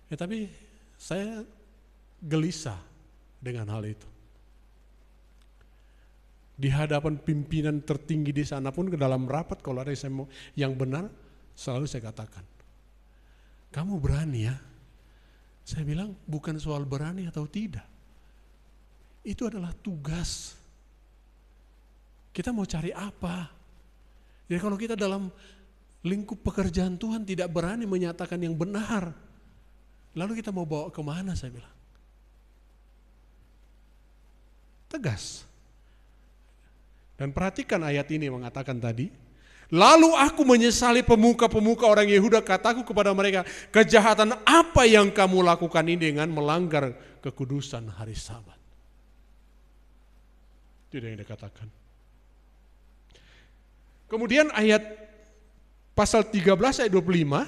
Ya, tapi saya gelisah dengan hal itu. Di hadapan pimpinan tertinggi di sana pun ke dalam rapat kalau ada yang benar, selalu saya katakan, kamu berani ya? Saya bilang bukan soal berani atau tidak. Itu adalah tugas. Kita mau cari apa? Jadi kalau kita dalam lingkup pekerjaan Tuhan tidak berani menyatakan yang benar, lalu kita mau bawa kemana, saya bilang. Tegas. Dan perhatikan ayat ini mengatakan tadi, lalu aku menyesali pemuka-pemuka orang Yehuda, kataku kepada mereka, kejahatan apa yang kamu lakukan ini dengan melanggar kekudusan hari Sabat. Itu yang dikatakan. Kemudian ayat pasal 13 ayat 25,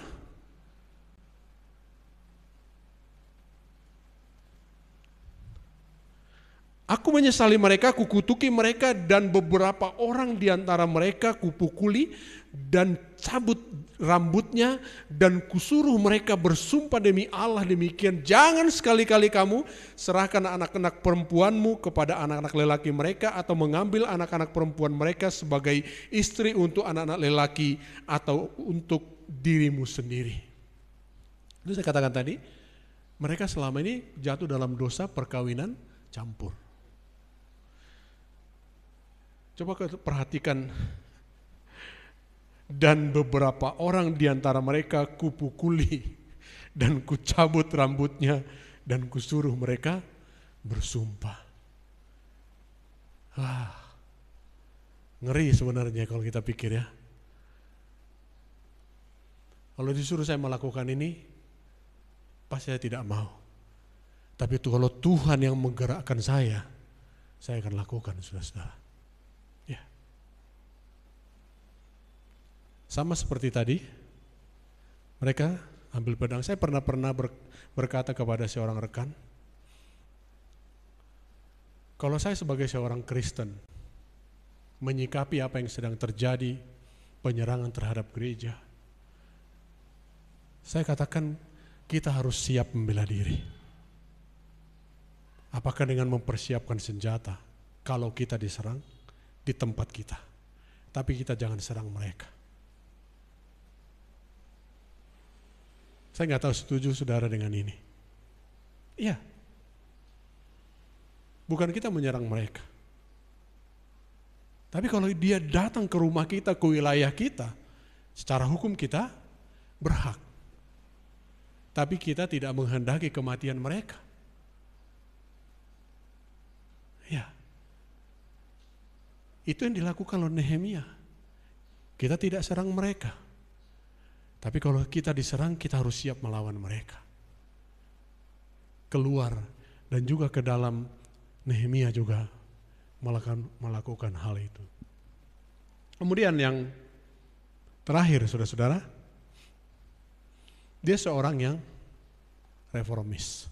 aku menyesali mereka, kukutuki mereka, dan beberapa orang di antara mereka kupukuli dan cabut rambutnya, dan kusuruh mereka bersumpah demi Allah demikian, jangan sekali-kali kamu serahkan anak-anak perempuanmu kepada anak-anak lelaki mereka, atau mengambil anak-anak perempuan mereka sebagai istri untuk anak-anak lelaki atau untuk dirimu sendiri. Itu saya katakan tadi, mereka selama ini jatuh dalam dosa perkawinan campur. Coba perhatikan, dan beberapa orang di antara mereka kupukuli dan kucabut rambutnya dan kusuruh mereka bersumpah. Ngeri sebenarnya kalau kita pikir ya. Kalau disuruh saya melakukan ini, pasti saya tidak mau. Tapi kalau Tuhan yang menggerakkan saya akan lakukan, saudara-saudara. Sama seperti tadi, mereka ambil pedang. Saya pernah berkata kepada seorang rekan, kalau saya sebagai seorang Kristen menyikapi apa yang sedang terjadi, penyerangan terhadap gereja, saya katakan kita harus siap membela diri. Apakah dengan mempersiapkan senjata kalau kita diserang di tempat kita, tapi kita jangan serang mereka. Saya nggak tahu setuju saudara dengan ini. Iya. Bukan kita menyerang mereka. Tapi kalau dia datang ke rumah kita, ke wilayah kita, secara hukum kita berhak. Tapi kita tidak menghendaki kematian mereka. Ya. Itu yang dilakukan oleh Nehemia. Kita tidak serang mereka. Tapi kalau kita diserang, kita harus siap melawan mereka. Keluar dan juga ke dalam, Nehemia juga melakukan hal itu. Kemudian yang terakhir, saudara-saudara, dia seorang yang reformis.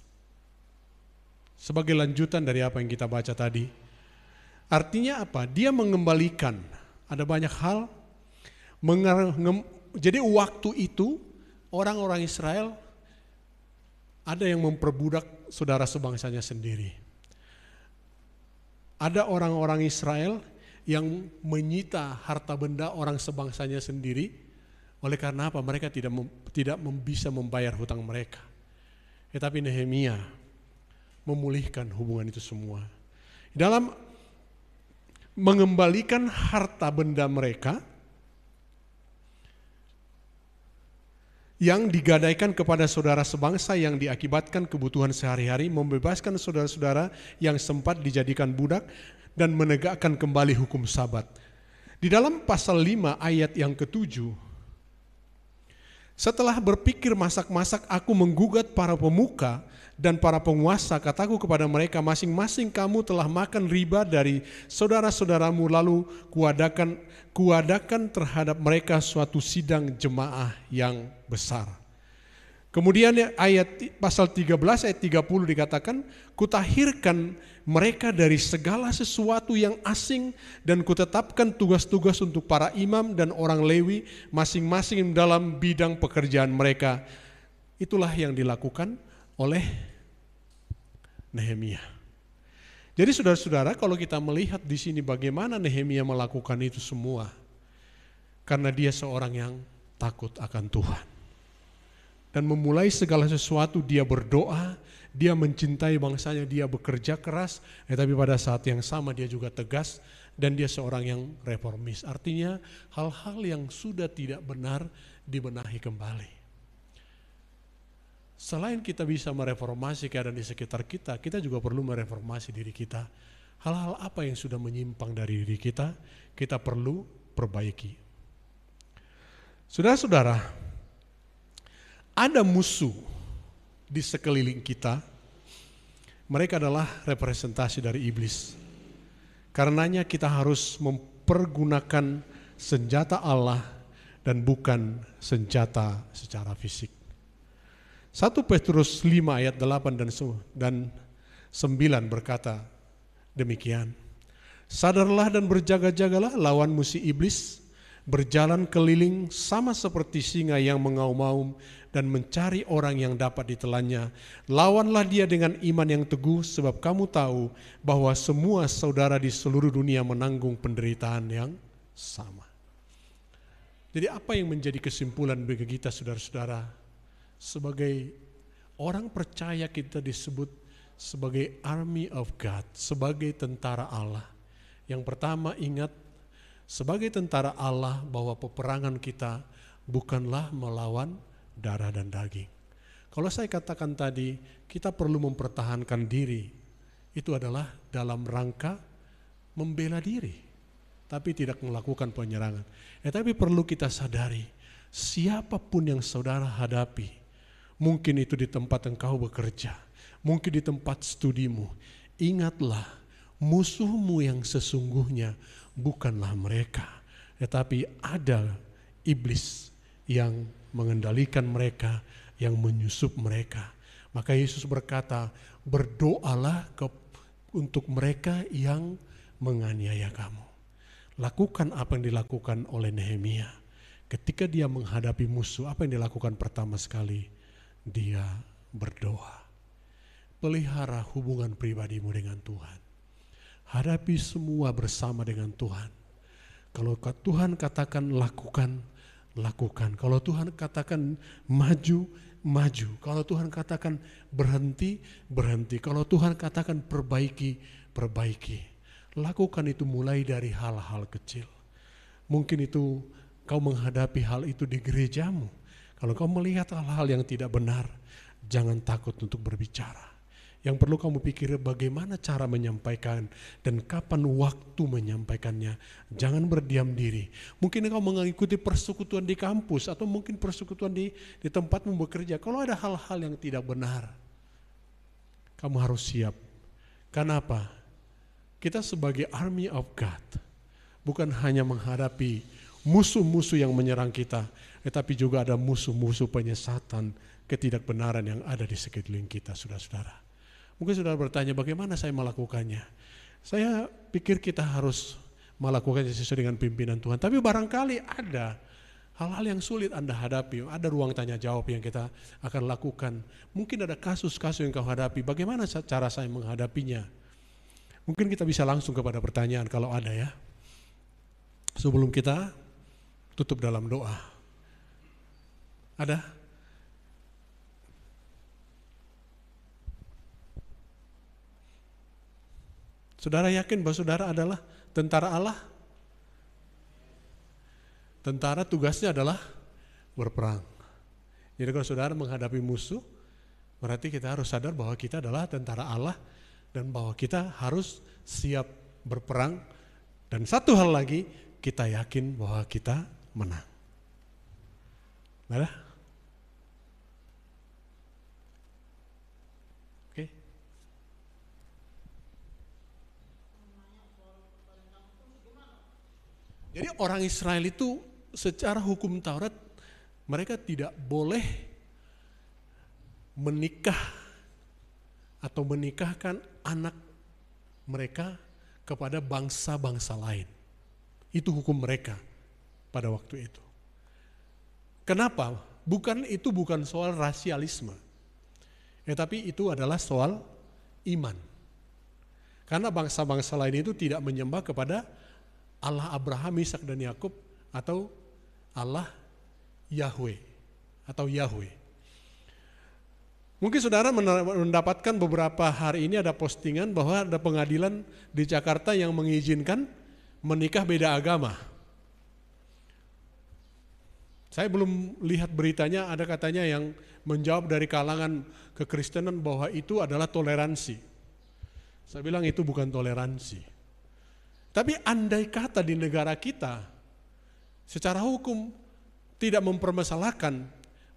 Sebagai lanjutan dari apa yang kita baca tadi. Artinya apa? Dia mengembalikan. Ada banyak hal. Jadi waktu itu orang-orang Israel ada yang memperbudak saudara sebangsanya sendiri. Ada orang-orang Israel yang menyita harta benda orang sebangsanya sendiri. Oleh karena apa? Mereka tidak bisa membayar hutang mereka. Tetapi Nehemia memulihkan hubungan itu semua. Dalam mengembalikan harta benda mereka yang digadaikan kepada saudara sebangsa yang diakibatkan kebutuhan sehari-hari, membebaskan saudara-saudara yang sempat dijadikan budak, dan menegakkan kembali hukum Sabat. Di dalam pasal 5 ayat yang ke-7, setelah berpikir masak-masak aku menggugat para pemuka dan para penguasa, kataku kepada mereka, masing-masing kamu telah makan riba dari saudara-saudaramu, lalu kuadakan terhadap mereka suatu sidang jemaah yang besar. Kemudian ayat pasal 13 ayat 30 dikatakan, kutahirkan mereka dari segala sesuatu yang asing dan kutetapkan tugas-tugas untuk para imam dan orang Lewi masing-masing dalam bidang pekerjaan mereka. Itulah yang dilakukan oleh Nehemia. Jadi saudara-saudara, kalau kita melihat di sini bagaimana Nehemia melakukan itu semua, karena dia seorang yang takut akan Tuhan. Dan memulai segala sesuatu dia berdoa, dia mencintai bangsanya, dia bekerja keras, tapi pada saat yang sama dia juga tegas dan dia seorang yang reformis. Artinya hal-hal yang sudah tidak benar dibenahi kembali. Selain kita bisa mereformasi keadaan di sekitar kita, kita juga perlu mereformasi diri kita. Hal-hal apa yang sudah menyimpang dari diri kita, kita perlu perbaiki. Saudara-saudara, ada musuh di sekeliling kita, mereka adalah representasi dari iblis. Karenanya kita harus mempergunakan senjata Allah dan bukan senjata secara fisik. 1 Petrus 5 ayat 8 dan 9 berkata demikian. Sadarlah dan berjaga-jagalah lawan musuh iblis, berjalan keliling sama seperti singa yang mengaum-aum dan mencari orang yang dapat ditelannya. Lawanlah dia dengan iman yang teguh, sebab kamu tahu bahwa semua saudara di seluruh dunia menanggung penderitaan yang sama. Jadi apa yang menjadi kesimpulan bagi kita saudara-saudara? Sebagai orang percaya kita disebut sebagai army of God, sebagai tentara Allah. Yang pertama ingat, sebagai tentara Allah bahwa peperangan kita bukanlah melawan darah dan daging. Kalau saya katakan tadi, kita perlu mempertahankan diri. Itu adalah dalam rangka membela diri, tapi tidak melakukan penyerangan. Tapi perlu kita sadari, siapapun yang saudara hadapi, mungkin itu di tempat engkau bekerja, mungkin di tempat studimu, ingatlah musuhmu yang sesungguhnya bukanlah mereka, tetapi ada iblis yang mengendalikan mereka, yang menyusup mereka. Maka Yesus berkata, berdoalah untuk mereka yang menganiaya kamu. Lakukan apa yang dilakukan oleh Nehemia. Ketika dia menghadapi musuh, apa yang dilakukan pertama sekali? Dia berdoa. Pelihara hubungan pribadimu dengan Tuhan. Hadapi semua bersama dengan Tuhan. Kalau Tuhan katakan lakukan, lakukan. Kalau Tuhan katakan maju, maju. Kalau Tuhan katakan berhenti, berhenti. Kalau Tuhan katakan perbaiki, perbaiki. Lakukan itu mulai dari hal-hal kecil. Mungkin itu kau menghadapi hal itu di gerejamu. Kalau kau melihat hal-hal yang tidak benar, jangan takut untuk berbicara. Yang perlu kamu pikir bagaimana cara menyampaikan dan kapan waktu menyampaikannya. Jangan berdiam diri. Mungkin kau mengikuti persekutuan di kampus atau mungkin persekutuan di tempatmu bekerja. Kalau ada hal-hal yang tidak benar, kamu harus siap. Kenapa? Kita sebagai army of God bukan hanya menghadapi musuh-musuh yang menyerang kita, tetapi juga ada musuh-musuh penyesatan, ketidakbenaran yang ada di sekeliling kita, saudara-saudara. Mungkin saudara bertanya, bagaimana saya melakukannya? Saya pikir kita harus melakukannya sesuai dengan pimpinan Tuhan. Tapi barangkali ada hal-hal yang sulit Anda hadapi. Ada ruang tanya jawab yang kita akan lakukan. Mungkin ada kasus-kasus yang kau hadapi. Bagaimana cara saya menghadapinya? Mungkin kita bisa langsung kepada pertanyaan kalau ada ya. Sebelum kita tutup dalam doa. Ada? Saudara yakin bahwa saudara adalah tentara Allah? Tentara tugasnya adalah berperang. Jadi kalau saudara menghadapi musuh, berarti kita harus sadar bahwa kita adalah tentara Allah dan bahwa kita harus siap berperang. Dan satu hal lagi, kita yakin bahwa kita menang. Ada? Oke. Jadi orang Israel itu secara hukum Taurat mereka tidak boleh menikah atau menikahkan anak mereka kepada bangsa-bangsa lain. Itu hukum mereka pada waktu itu. Kenapa? Itu bukan soal rasialisme. Tapi itu adalah soal iman. Karena bangsa-bangsa lain itu tidak menyembah kepada Allah Abraham, Ishak dan Yakub atau Allah Yahweh atau Yahweh. Mungkin saudara mendapatkan beberapa hari ini ada postingan bahwa ada pengadilan di Jakarta yang mengizinkan menikah beda agama. Saya belum lihat beritanya, ada katanya yang menjawab dari kalangan kekristenan bahwa itu adalah toleransi. Saya bilang itu bukan toleransi. Tapi andai kata di negara kita secara hukum tidak mempermasalahkan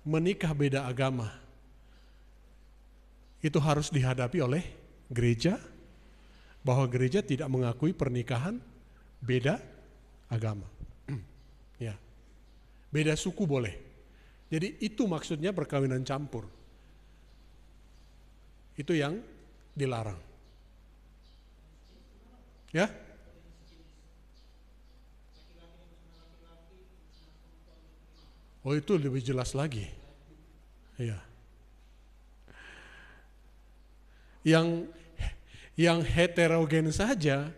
menikah beda agama, itu harus dihadapi oleh gereja, bahwa gereja tidak mengakui pernikahan beda agama. Ya. Beda suku boleh. Jadi itu maksudnya perkawinan campur. Itu yang dilarang. Ya? Oh itu lebih jelas lagi. Iya. Yang heterogen saja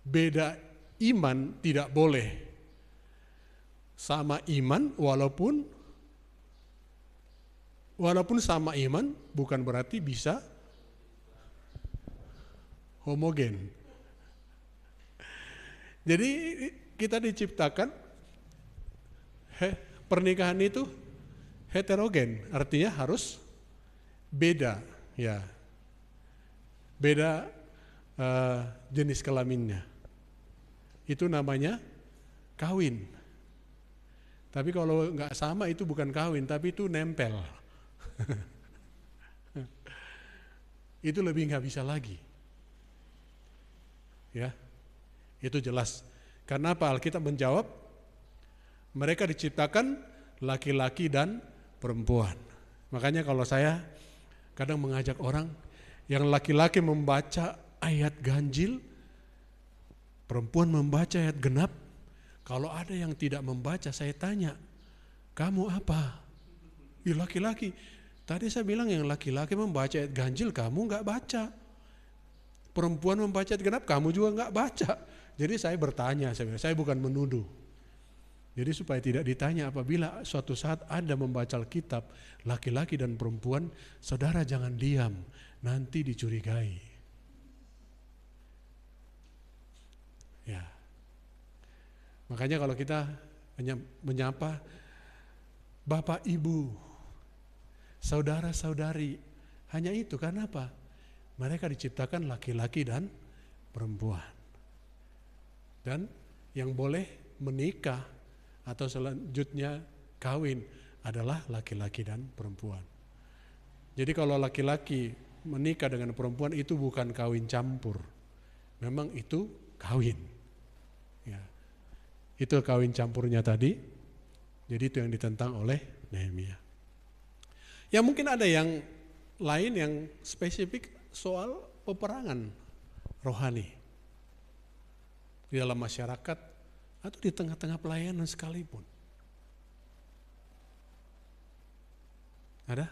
beda iman tidak boleh. Sama iman walaupun sama iman bukan berarti bisa homogen. Jadi kita diciptakan pernikahan itu heterogen, artinya harus beda, ya, beda jenis kelaminnya. Itu namanya kawin. Tapi kalau nggak sama itu bukan kawin, tapi itu nempel. Itu lebih nggak bisa lagi. Ya, itu jelas. Karena apa? Alkitab menjawab, mereka diciptakan laki-laki dan perempuan. Makanya kalau saya kadang mengajak orang, yang laki-laki membaca ayat ganjil, perempuan membaca ayat genap. Kalau ada yang tidak membaca, saya tanya, kamu apa? Ya laki-laki. Tadi saya bilang yang laki-laki membaca ayat ganjil, kamu nggak baca. Perempuan membaca ayat genap, kamu juga nggak baca. Jadi saya bertanya, saya bukan menuduh. Jadi supaya tidak ditanya apabila suatu saat Anda membaca Alkitab, laki-laki dan perempuan, saudara jangan diam, nanti dicurigai. Ya. Makanya kalau kita menyapa Bapak Ibu, saudara-saudari, hanya itu. Karena apa? Mereka diciptakan laki-laki dan perempuan. Dan yang boleh menikah atau selanjutnya kawin adalah laki-laki dan perempuan. Jadi kalau laki-laki menikah dengan perempuan itu bukan kawin campur. Memang itu kawin. Ya. Itu kawin campurnya tadi. Jadi itu yang ditentang oleh Nehemia. Ya mungkin ada yang lain yang spesifik soal peperangan rohani di dalam masyarakat atau di tengah-tengah pelayanan sekalipun. Ada?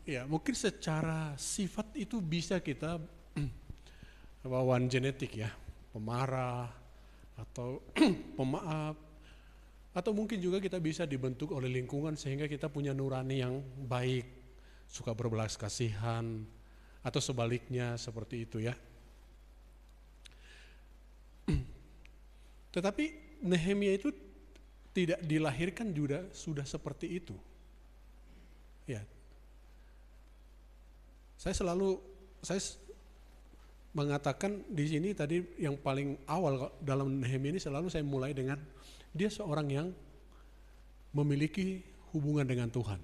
Ya, mungkin secara sifat itu bisa kita bawaan genetik ya, pemarah atau pemaaf, atau mungkin juga kita bisa dibentuk oleh lingkungan sehingga kita punya nurani yang baik, suka berbelas kasihan, atau sebaliknya seperti itu ya. Tetapi Nehemia itu tidak dilahirkan juga sudah seperti itu. Ya. Saya mengatakan di sini tadi yang paling awal dalam Nehemia ini selalu saya mulai dengan dia seorang yang memiliki hubungan dengan Tuhan.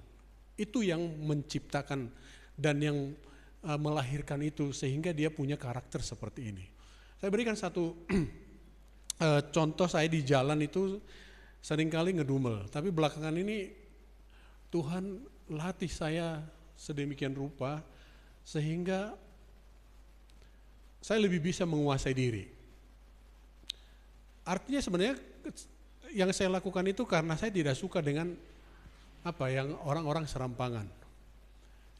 Itu yang menciptakan dan yang melahirkan itu sehingga dia punya karakter seperti ini. Saya berikan satu contoh. Saya di jalan itu seringkali ngedumel, tapi belakangan ini Tuhan latih saya sedemikian rupa sehingga saya lebih bisa menguasai diri. Artinya sebenarnya yang saya lakukan itu karena saya tidak suka dengan apa yang orang-orang serampangan.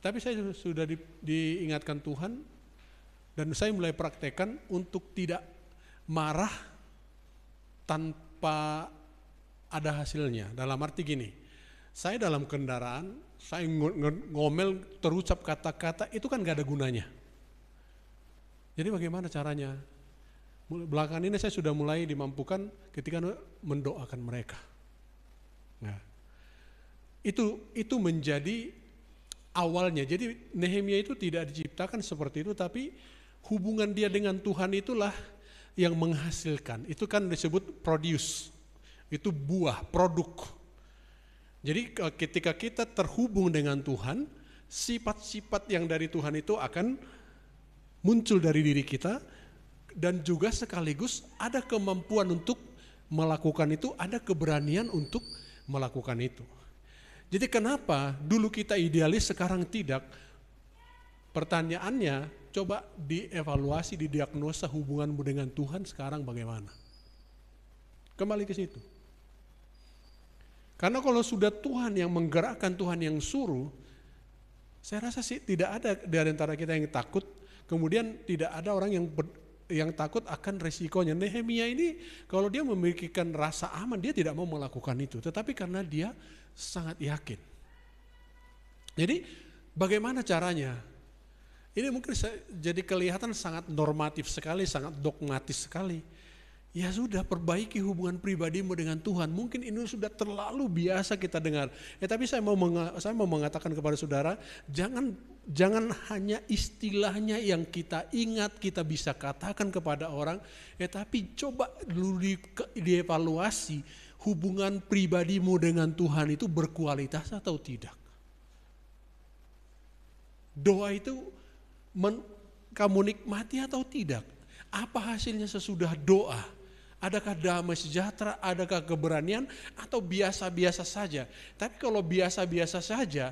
Tapi saya sudah diingatkan Tuhan dan saya mulai praktekkan untuk tidak marah tanpa ada hasilnya. Dalam arti gini, saya dalam kendaraan, saya ngomel terucap kata-kata itu kan gak ada gunanya. Jadi bagaimana caranya? Belakangan ini saya sudah mulai dimampukan ketika mendoakan mereka. Nah, itu menjadi awalnya. Jadi Nehemia itu tidak diciptakan seperti itu, tapi hubungan dia dengan Tuhan itulah yang menghasilkan. Itu kan disebut produce. Itu buah, produk. Jadi ketika kita terhubung dengan Tuhan, sifat-sifat yang dari Tuhan itu akan muncul dari diri kita, dan juga sekaligus ada kemampuan untuk melakukan itu, ada keberanian untuk melakukan itu. Jadi kenapa dulu kita idealis sekarang tidak? Pertanyaannya, coba dievaluasi, didiagnosa hubunganmu dengan Tuhan sekarang bagaimana? Kembali ke situ. Karena kalau sudah Tuhan yang menggerakkan, Tuhan yang suruh, saya rasa sih tidak ada di antara kita yang takut. Kemudian tidak ada orang yang takut akan resikonya. Nehemia ini kalau dia memiliki rasa aman, dia tidak mau melakukan itu. Tetapi karena dia sangat yakin. Jadi bagaimana caranya? Ini mungkin jadi kelihatan sangat normatif sekali, sangat dogmatis sekali. Ya sudah, perbaiki hubungan pribadimu dengan Tuhan. Mungkin ini sudah terlalu biasa kita dengar. Tapi saya mau mengatakan kepada saudara, jangan hanya istilahnya yang kita ingat, kita bisa katakan kepada orang. Tapi coba dulu dievaluasi hubungan pribadimu dengan Tuhan itu berkualitas atau tidak. Doa itu kamu nikmati atau tidak? Apa hasilnya sesudah doa? Adakah damai sejahtera, adakah keberanian, atau biasa-biasa saja? Tapi kalau biasa-biasa saja,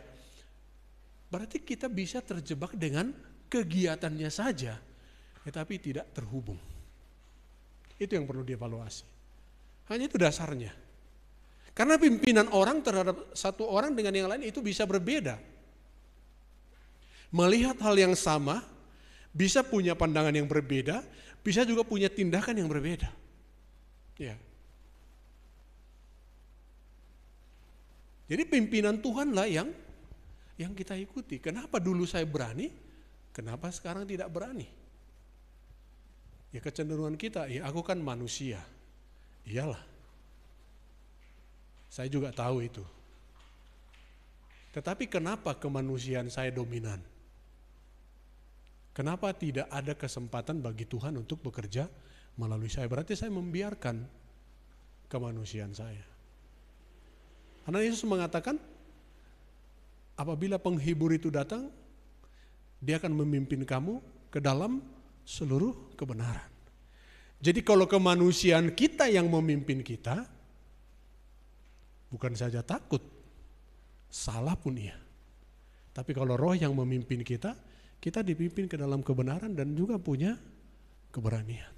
berarti kita bisa terjebak dengan kegiatannya saja, tetapi tidak terhubung. Itu yang perlu dievaluasi. Hanya itu dasarnya. Karena pimpinan orang terhadap satu orang dengan yang lain itu bisa berbeda. Melihat hal yang sama, bisa punya pandangan yang berbeda, bisa juga punya tindakan yang berbeda. Ya. Jadi pimpinan Tuhanlah yang kita ikuti. Kenapa dulu saya berani? Kenapa sekarang tidak berani? Ya kecenderungan kita, ya aku kan manusia. Iyalah. Saya juga tahu itu. Tetapi kenapa kemanusiaan saya dominan? Kenapa tidak ada kesempatan bagi Tuhan untuk bekerja melalui saya? Berarti saya membiarkan kemanusiaan saya. Karena Yesus mengatakan, apabila penghibur itu datang, dia akan memimpin kamu ke dalam seluruh kebenaran. Jadi kalau kemanusiaan kita yang memimpin kita, bukan saja takut, salah pun iya. Tapi kalau Roh yang memimpin kita, kita dipimpin ke dalam kebenaran dan juga punya keberanian.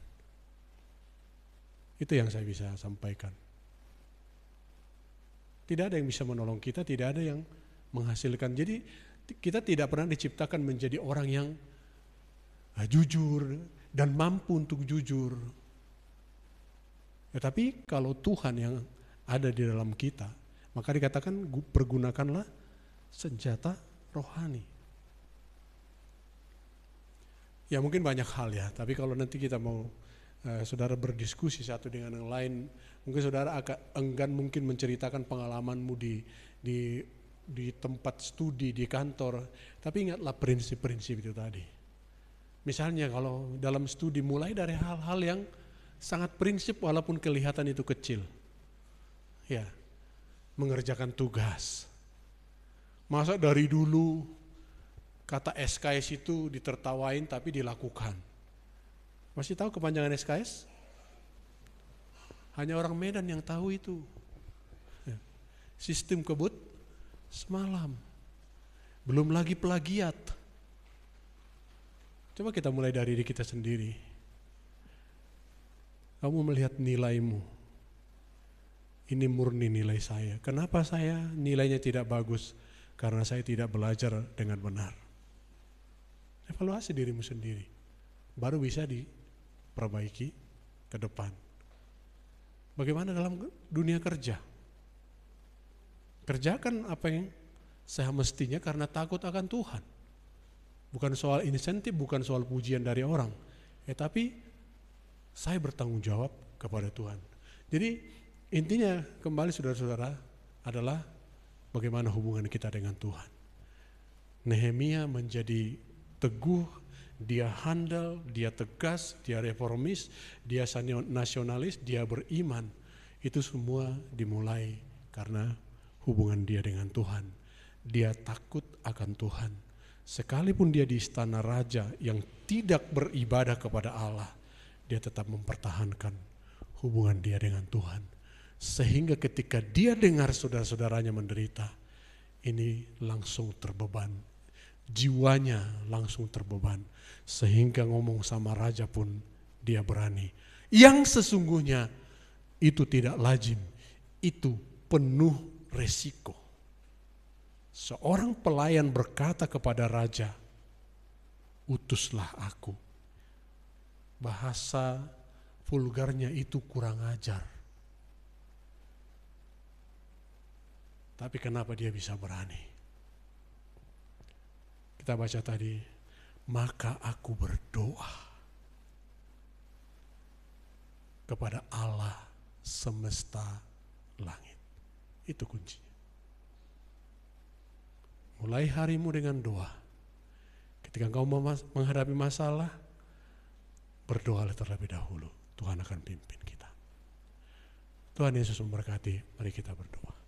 Itu yang saya bisa sampaikan. Tidak ada yang bisa menolong kita, tidak ada yang menghasilkan. Jadi kita tidak pernah diciptakan menjadi orang yang jujur dan mampu untuk jujur. Tetapi kalau Tuhan yang ada di dalam kita, maka dikatakan pergunakanlah senjata rohani. Ya mungkin banyak hal ya, tapi kalau nanti kita mau saudara berdiskusi satu dengan yang lain, mungkin saudara agak enggan mungkin menceritakan pengalamanmu di tempat studi, di kantor, tapi ingatlah prinsip-prinsip itu tadi. Misalnya kalau dalam studi mulai dari hal-hal yang sangat prinsip walaupun kelihatan itu kecil. Ya, mengerjakan tugas. Masa dari dulu kata SKS itu ditertawain tapi dilakukan. Masih tahu kepanjangan SKS? Hanya orang Medan yang tahu itu. Sistem kebut semalam. Belum lagi plagiat. Coba kita mulai dari diri kita sendiri. Kamu melihat nilaimu. Ini murni nilai saya. Kenapa saya nilainya tidak bagus? Karena saya tidak belajar dengan benar. Evaluasi dirimu sendiri. Baru bisa diperbaiki ke depan. Bagaimana dalam dunia kerja? Kerjakan apa yang saya mestinya karena takut akan Tuhan. Bukan soal insentif, bukan soal pujian dari orang. Tapi saya bertanggung jawab kepada Tuhan. Jadi intinya kembali saudara-saudara adalah bagaimana hubungan kita dengan Tuhan. Nehemia menjadi teguh, dia handal, dia tegas, dia reformis, dia nasionalis, dia beriman. Itu semua dimulai karena hubungan dia dengan Tuhan. Dia takut akan Tuhan. Sekalipun dia di istana raja yang tidak beribadah kepada Allah, dia tetap mempertahankan hubungan dia dengan Tuhan. Sehingga ketika dia dengar saudara-saudaranya menderita, ini langsung terbeban. Jiwanya langsung terbeban. Sehingga ngomong sama raja pun dia berani. Yang sesungguhnya itu tidak lazim, itu penuh resiko. Seorang pelayan berkata kepada raja, utuslah aku. Bahasa vulgarnya itu kurang ajar. Tapi kenapa dia bisa berani? Kita baca tadi, maka aku berdoa kepada Allah semesta langit. Itu kuncinya. Mulai harimu dengan doa. Ketika engkau menghadapi masalah, berdoalah terlebih dahulu. Tuhan akan pimpin kita. Tuhan Yesus memberkati. Mari kita berdoa.